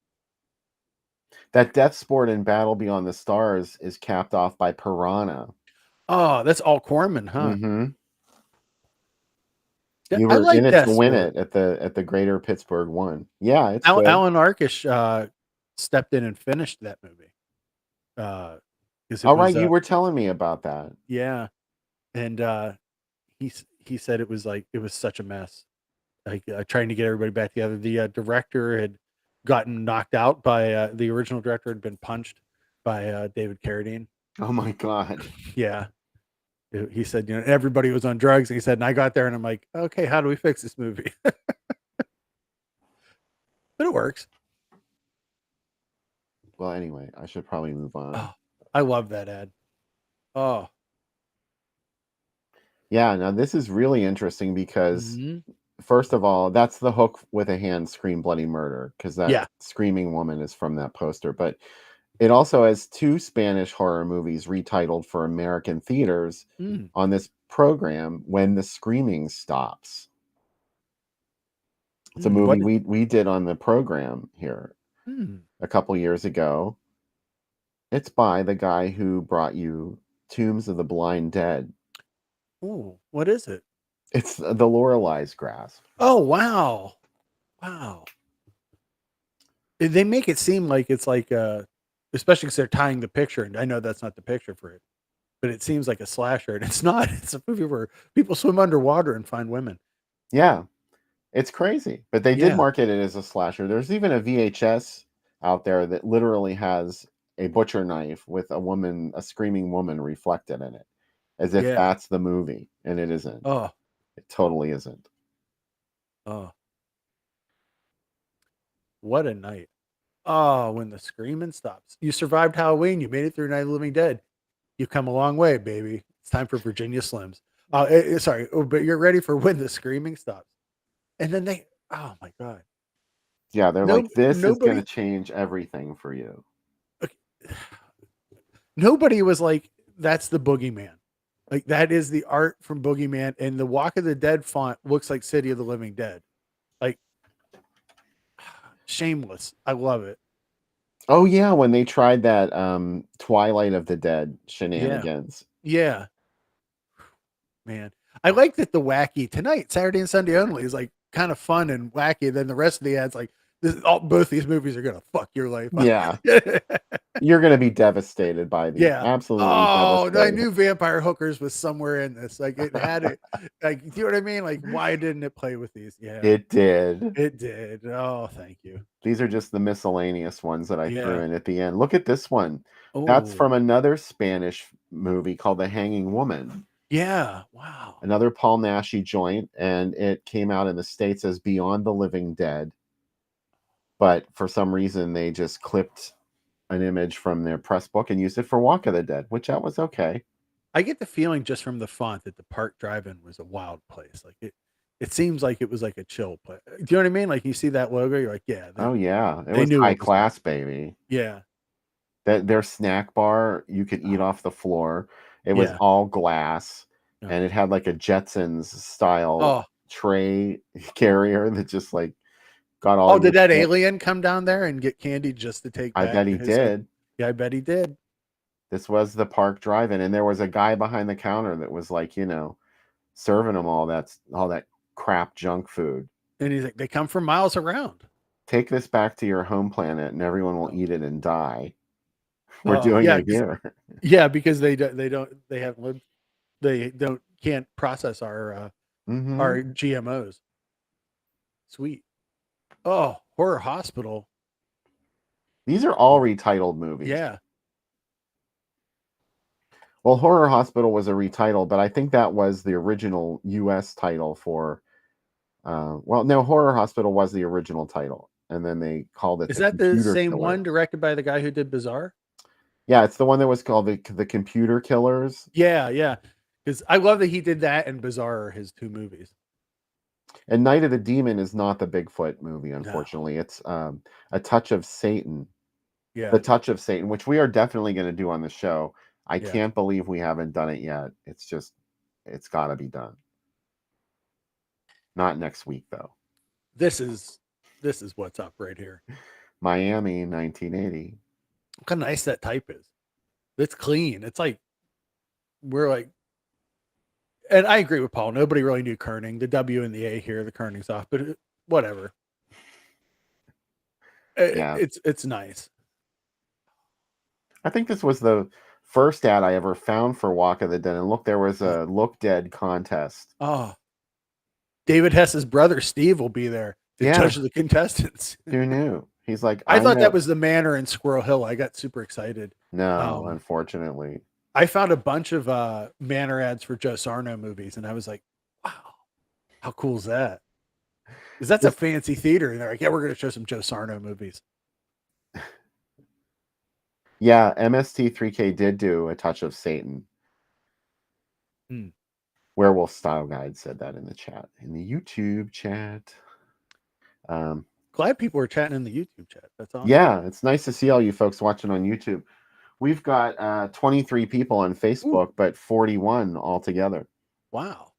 That Death Sport and Battle Beyond the Stars is capped off by Piranha. Oh, that's all Corman, huh? Mm-hmm. You were in it to win it at the Greater Pittsburgh one. Yeah, it's good. Alan Arkish stepped in and finished that movie. All right, you were telling me about that. Yeah, and he said it was such a mess. Like trying to get everybody back together. The director had gotten knocked out by the original director had been punched by David Carradine. Oh my God. Yeah. He said, everybody was on drugs. And he said, and I got there and I'm like, okay, how do we fix this movie? But it works. Well, anyway, I should probably move on. Oh, I love that ad. Oh. Yeah, now this is really interesting because Mhm. first of all, that's the hook with a hand scream bloody murder because that Yeah. screaming woman is from that poster. But it also has 2 Spanish horror movies retitled for American theaters Mm. on this program, When the Screaming Stops. It's a What movie is we did on the program here a couple years ago. It's by the guy who brought you Tombs of the Blind Dead. Ooh, what is it? It's The Lorelei's Grasp. Oh, wow. Wow. They make it seem like it's like especially because they're tying the picture, and I know that's not the picture for it, but it seems like a slasher, and it's not. It's a movie where people swim underwater and find women. Yeah, it's crazy. But they did Yeah. market it as a slasher. There's even a VHS out there that literally has a butcher knife with a screaming woman reflected in it, as if Yeah. that's the movie, and it isn't. Oh, It totally isn't. oh, what a night. Oh, when the screaming stops. You survived Halloween. You made it through Night of the Living Dead. You've come a long way, baby. It's time for Virginia Slims. Sorry, but you're ready for when the screaming stops. And then oh my God. Yeah, they're No, like, this is going to nobody, change everything for you. nobody was like, that's the boogeyman. Like that is the art from Boogeyman, and the Walk of the Dead font looks like City of the Living Dead. Like shameless. I love it. Oh yeah, when they tried that Twilight of the Dead Yeah. shenanigans. Yeah. Man. I like that the wacky tonight, Saturday and Sunday only, is like kind of fun and wacky. Then the rest of the ads, like both these movies are gonna fuck your life up. Yeah. You're going to be devastated by these. Yeah. Absolutely Oh, I devastated. knew Vampire Hookers was somewhere in this. Like it had it. Like, do you know what I mean? Like, why didn't it play with these? Yeah, It did. it did. Oh, thank you. These are just the miscellaneous ones that I threw Yeah. in at the end. Look at this one. That's Oh, from another Spanish movie called The Hanging Woman. yeah. Wow. Another Paul Naschy joint, and it came out in the States as Beyond the Living Dead. But for some reason, they just clipped an image from their press book and used it for Walk of the Dead, which that was okay. I get the feeling just from the font that the Park Drive-In was a wild place. Like it seems like it was like a chill place. Do you know what I mean? Like you see that logo, you're like, yeah, Oh yeah, it they was knew high what was going. class, baby. Yeah, That their snack bar, you could eat off the floor. It was yeah. all glass, No. and it had like a Jetsons style Oh, tray carrier that just like got all oh, your did that chips. alien come down there and get candy just to take I back bet he to his head? did. Yeah, I bet he did. This was the Park Drive-In, and there was a guy behind the counter that was like, serving them all that crap junk food. And he's like, they come from miles around. Take this back to your home planet, and everyone will Oh, eat it and die. We're doing yeah, it here. because they haven't lived, can't process Hmm. our GMOs. Sweet. Oh, Horror Hospital. These are all retitled movies. Yeah. Well, Horror Hospital was a retitle, but I think that was the original U.S. title for. Well, no, Horror Hospital was the original title, and then they called it Is the that the Computer same Killer. one directed by the guy who did Bizarre? Yeah, it's the one that was called the Computer Killers. Yeah, yeah. Because I love that he did that and Bizarre are his two movies. And Night of the Demon is not the Bigfoot movie, No. unfortunately. It's A Touch of Satan. Yeah. The Touch of Satan, which we are definitely going to do on the show. I Yeah. can't believe we haven't done it yet. It's got to be done. Not next week, though. This is what's up right here. Miami, 1980. Look how nice that type is. It's clean. It's like we're like, and I agree with Paul. Nobody really knew kerning. The W and the A here, the kerning's off, but whatever. Yeah. It's nice. I think this was the first ad I ever found for Walk of the Dead. And look, there was a Look Dead contest. Oh, David Hess's brother Steve will be there to judge the contestants. Who knew? He's like, I thought know. that was the Manor in Squirrel Hill. I got super excited. No, unfortunately. I found a bunch of Manor ads for Joe Sarno movies, and I was like, wow, how cool is that? Because that's a fancy theater. And they're like, yeah, we're going to show some Joe Sarno movies. Yeah, MST3K did do a touch of Satan. Werewolf Style Guide said that in the chat, in the YouTube chat. Glad people are chatting in the YouTube chat. That's awesome. Yeah, it's nice to see all you folks watching on YouTube. We've got 23 people on Facebook, but 41 altogether. Wow.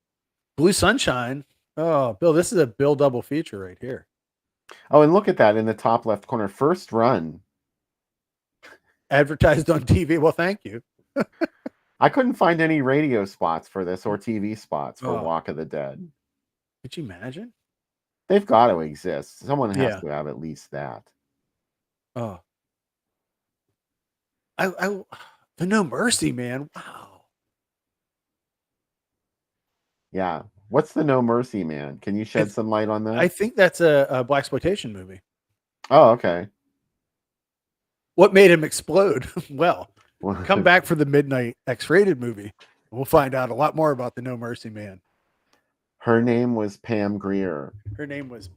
Blue Sunshine. Oh, Bill, this is a Bill double feature right here. Oh, and look at that in the top left corner. First run. Advertised on TV. Well, thank you. I couldn't find any radio spots for this or TV spots for Walk of the Dead. Could you imagine? They've got to exist. Someone has Yeah. to have at least that. Oh. The No Mercy, man. Wow. Yeah. What's the No Mercy Man? Can you shed some light on that? I think that's a blaxploitation movie. Oh, okay. What made him explode? Well, come back for the midnight X-rated movie. We'll find out a lot more about the No Mercy Man. Her name was Pam Grier. Her name was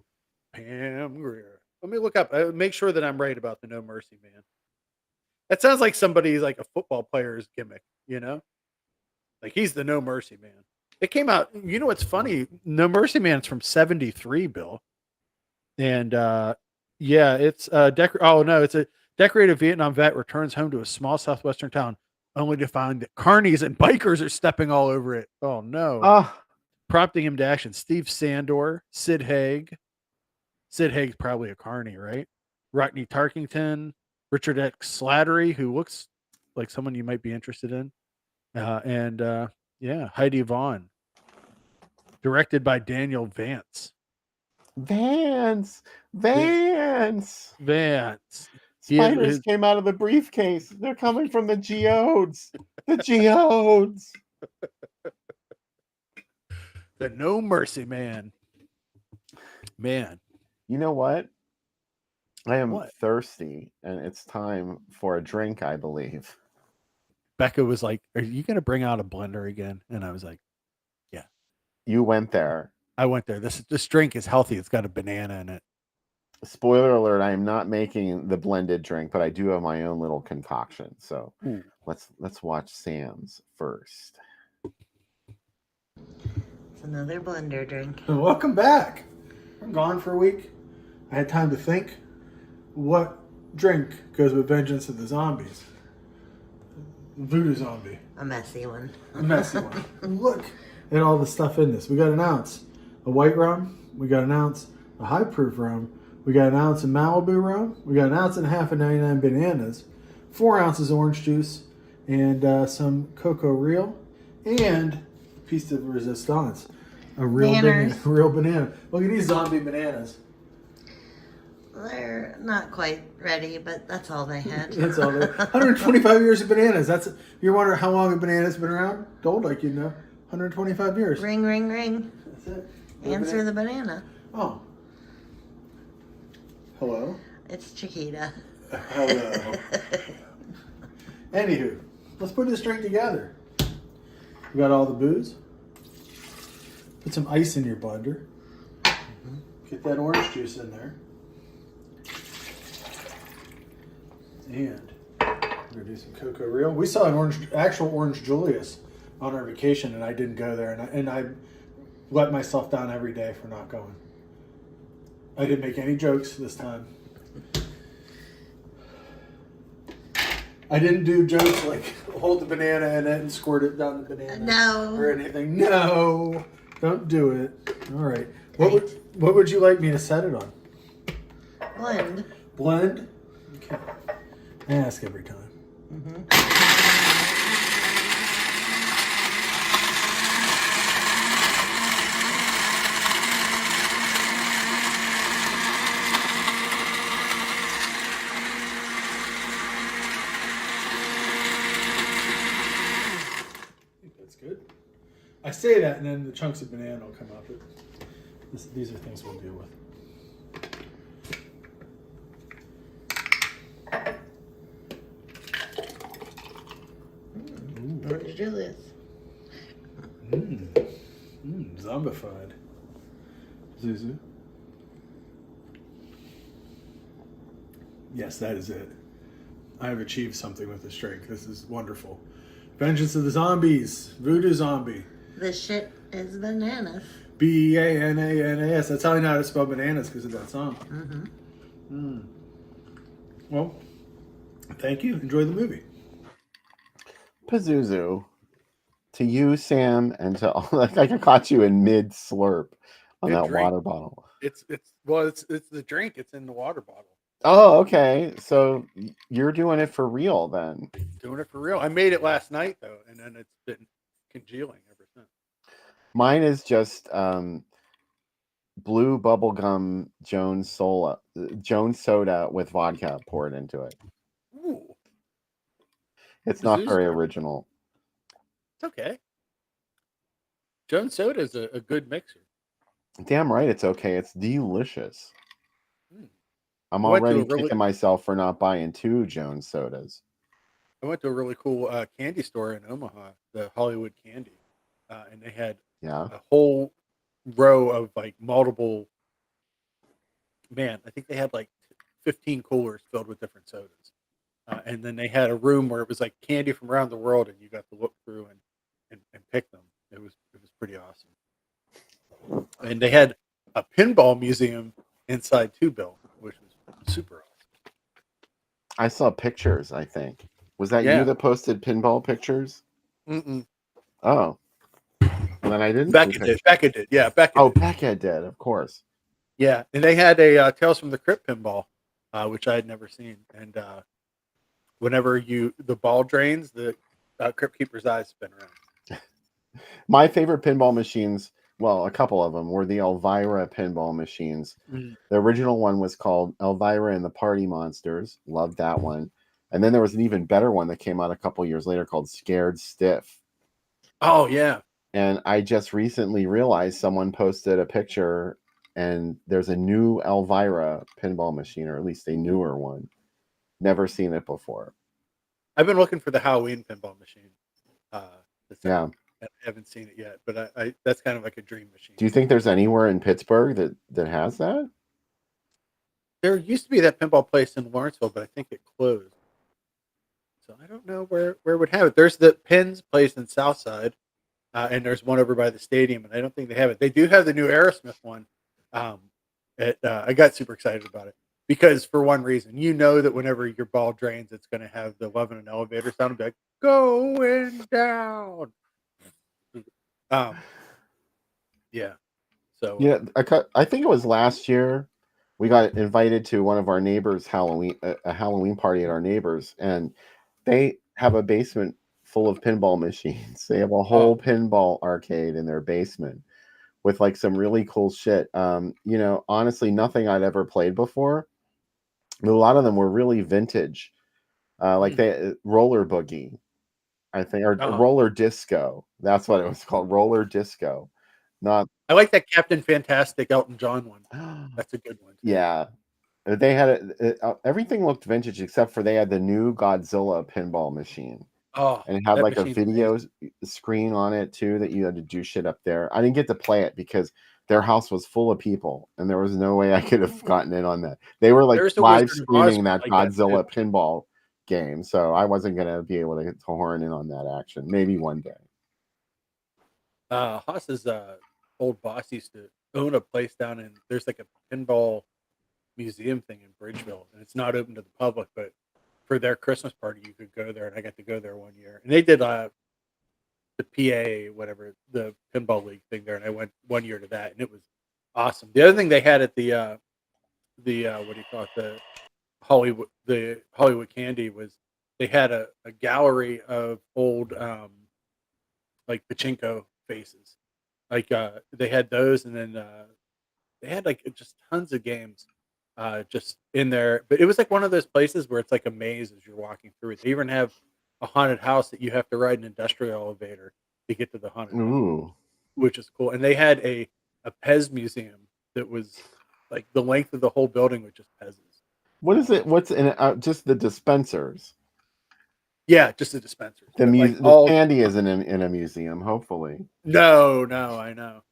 Pam Grier. Let me look up. Make sure that I'm right about the No Mercy Man. That sounds like somebody's like a football player's gimmick, you know? Like he's the No Mercy Man. It came out, you know what's funny? No Mercy Man is from 73, Bill. And yeah, it's it's a decorated Vietnam vet returns home to a small southwestern town only to find that carnies and bikers are stepping all over it. Oh no. Prompting him to action. Steve Sandor, Sid Haig. Sid Haig's probably a carny, right? Rodney Tarkington, Richard X. Slattery, who looks like someone you might be interested in. And Heidi Vaughn. Directed by Daniel Vance. Vance. Spiders came out of the briefcase. They're coming from the geodes. The geodes. The No Mercy Man. Man. You know what? I am thirsty, and it's time for a drink, I believe. Becca was like, "Are you going to bring out a blender again?" And I was like, "Yeah." You went there. I went there. This drink is healthy. It's got a banana in it. Spoiler alert, I am not making the blended drink, but I do have my own little concoction. So let's watch Sam's first. It's another blender drink. Welcome back. I'm gone for a week. I had time to think. What drink goes with Vengeance of the Zombies? Voodoo Zombie. A messy one. A messy one. Look at all the stuff in this. We got an ounce of white rum. We got an ounce of high proof rum. We got an ounce of Malibu rum. We got an ounce and a half of 99 bananas. 4 ounces orange juice. And some Cocoa Real. And a piece of resistance. A real banana. Look at these zombie bananas. They're not quite ready, but that's all they had. That's all they 125 years of bananas. You're wondering how long a banana's been around? Told like you know. 125 years. Ring, ring, ring. That's it. Answer the banana. Oh. Hello? It's Chiquita. Hello. Anywho, let's put this drink together. We got all the booze. Put some ice in your blender. Get that orange juice in there. And we're gonna do some Cocoa Real. We saw an actual orange Julius on our vacation, and I didn't go there, and I let myself down every day for not going. I didn't make any jokes this time. I didn't do jokes like hold the banana in it and squirt it down the banana. No. Or anything. No. Don't do it. All right. What would you like me to set it on? Blend. Blend? Okay. I ask every time. That's good. I say that, and then the chunks of banana will come up. These are things we'll deal with. Orange Julius. Zombified. Zuzu. Yes, that is it. I have achieved something with this drink. This is wonderful. Vengeance of the Zombies. Voodoo Zombie. This shit is bananas. Bananas. That's how I know how to spell bananas because of that song. Mm-hmm. Well, thank you. Enjoy the movie. Pazuzu. To you, Sam, and to all, like I caught you in mid slurp on Good that drink. water bottle. It's the drink. It's in the water bottle. Oh, okay. So you're doing it for real then. Doing it for real. I made it last night though, and then it's been congealing ever since. Mine is just blue bubblegum Jones soda with vodka poured into it. Ooh, It's not Pazuzu. very original. It's okay. Jones Soda is a good mixer. Damn right, it's okay. It's delicious. Mm. I'm I went to already a really- kicking myself for not buying 2 Jones sodas. I went to a really cool candy store in Omaha, the Hollywood Candy, and they had Yeah. a whole row of like multiple. Man, I think they had like 15 coolers filled with different sodas, and then they had a room where it was like candy from around the world, and you got to look through and pick them. It was pretty awesome. And they had a pinball museum inside too, Bill, which was super awesome. I saw pictures, I think. Was that Yeah. you that posted pinball pictures? Mm-mm. Oh. Well, then I didn't. Becca did. Becca did. Yeah, Becca Oh, did. Becca did, of course. Yeah, and they had a Tales from the Crypt pinball, which I had never seen. And whenever the ball drains, the Crypt Keeper's eyes spin around. My favorite pinball machines, well, a couple of them, were the Elvira pinball machines. Mm. The original one was called Elvira and the Party Monsters. Loved that one. And then there was an even better one that came out a couple years later called Scared Stiff. Oh, yeah. And I just recently realized someone posted a picture and there's a new Elvira pinball machine, or at least a newer one. Never seen it before. I've been looking for the Halloween pinball machine. Yeah. I haven't seen it yet, but I that's kind of like a dream machine. Do you think there's anywhere in Pittsburgh that has that? There used to be that pinball place in Lawrenceville, but I think it closed. So I don't know where it would have it. There's the Pins place in Southside, and there's one over by the stadium, and I don't think they have it. They do have the new Aerosmith one. I got super excited about it because for one reason, you know that whenever your ball drains, it's going to have the Love in an Elevator sound and be like, going down. Yeah. So Yeah, I think it was last year we got invited to one of our neighbors' a Halloween party at our neighbors, and they have a basement full of pinball machines. They have a whole pinball arcade in their basement with like some really cool shit. Honestly, nothing I'd ever played before. A lot of them were really vintage, like they Roller Boogie, I think, or Roller Disco. That's what it was called, Roller Disco. Not. I like that Captain Fantastic Elton John one. That's a good one too. Yeah, they had everything looked vintage except for they had the new Godzilla pinball machine. And it had like a video screen on it too that you had to do shit up there. I didn't get to play it because their house was full of people and there was no way I could have gotten in on that. They were like live streaming that Godzilla pinball game, so I wasn't gonna be able to horn in on that action. Maybe one day. Haas's old boss used to own a place down in. There's like a pinball museum thing in Bridgeville, and it's not open to the public, but for their Christmas party, you could go there, and I got to go there one year. And they did the PA, whatever, the pinball league thing there, and I went one year to that, and it was awesome. The other thing they had at the what do you call it, the Hollywood Candy was they had a gallery of old like pachinko faces. Like they had those, and then they had like just tons of games just in there. But it was like one of those places where it's like a maze as you're walking through it. They even have a haunted house that you have to ride an industrial elevator to get to the haunted house, which is cool. And they had a Pez museum that was like the length of the whole building with just Pez's. What is it? What's in it? Just the dispensers? Yeah, just the dispensers. The candy isn't in a museum, hopefully. No, I know.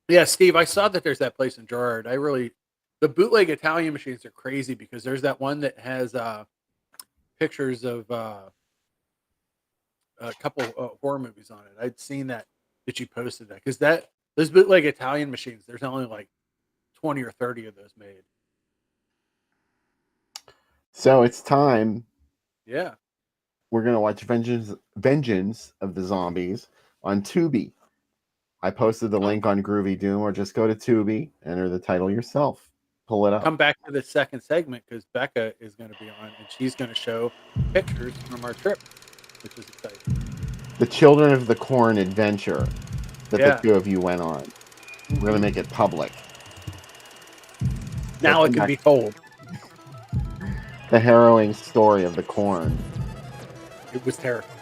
Yeah, Steve, I saw that there's that place in Gerard. I really The bootleg Italian machines are crazy because there's that one that has pictures of a couple horror movies on it. I'd seen that you posted that because those bootleg Italian machines, there's only like 20 or 30 of those made. So it's time. Yeah. We're gonna watch Vengeance of the Zombies on Tubi. I posted the link on Groovy Doom, or just go to Tubi, enter the title yourself, pull it up. Come back to the second segment because Becca is going to be on and she's going to show pictures from our trip, which is exciting. The Children of the Corn adventure that Yeah. the two of you went on. We're gonna make it public. Now it can be told. The harrowing story of the corn. It was terrifying.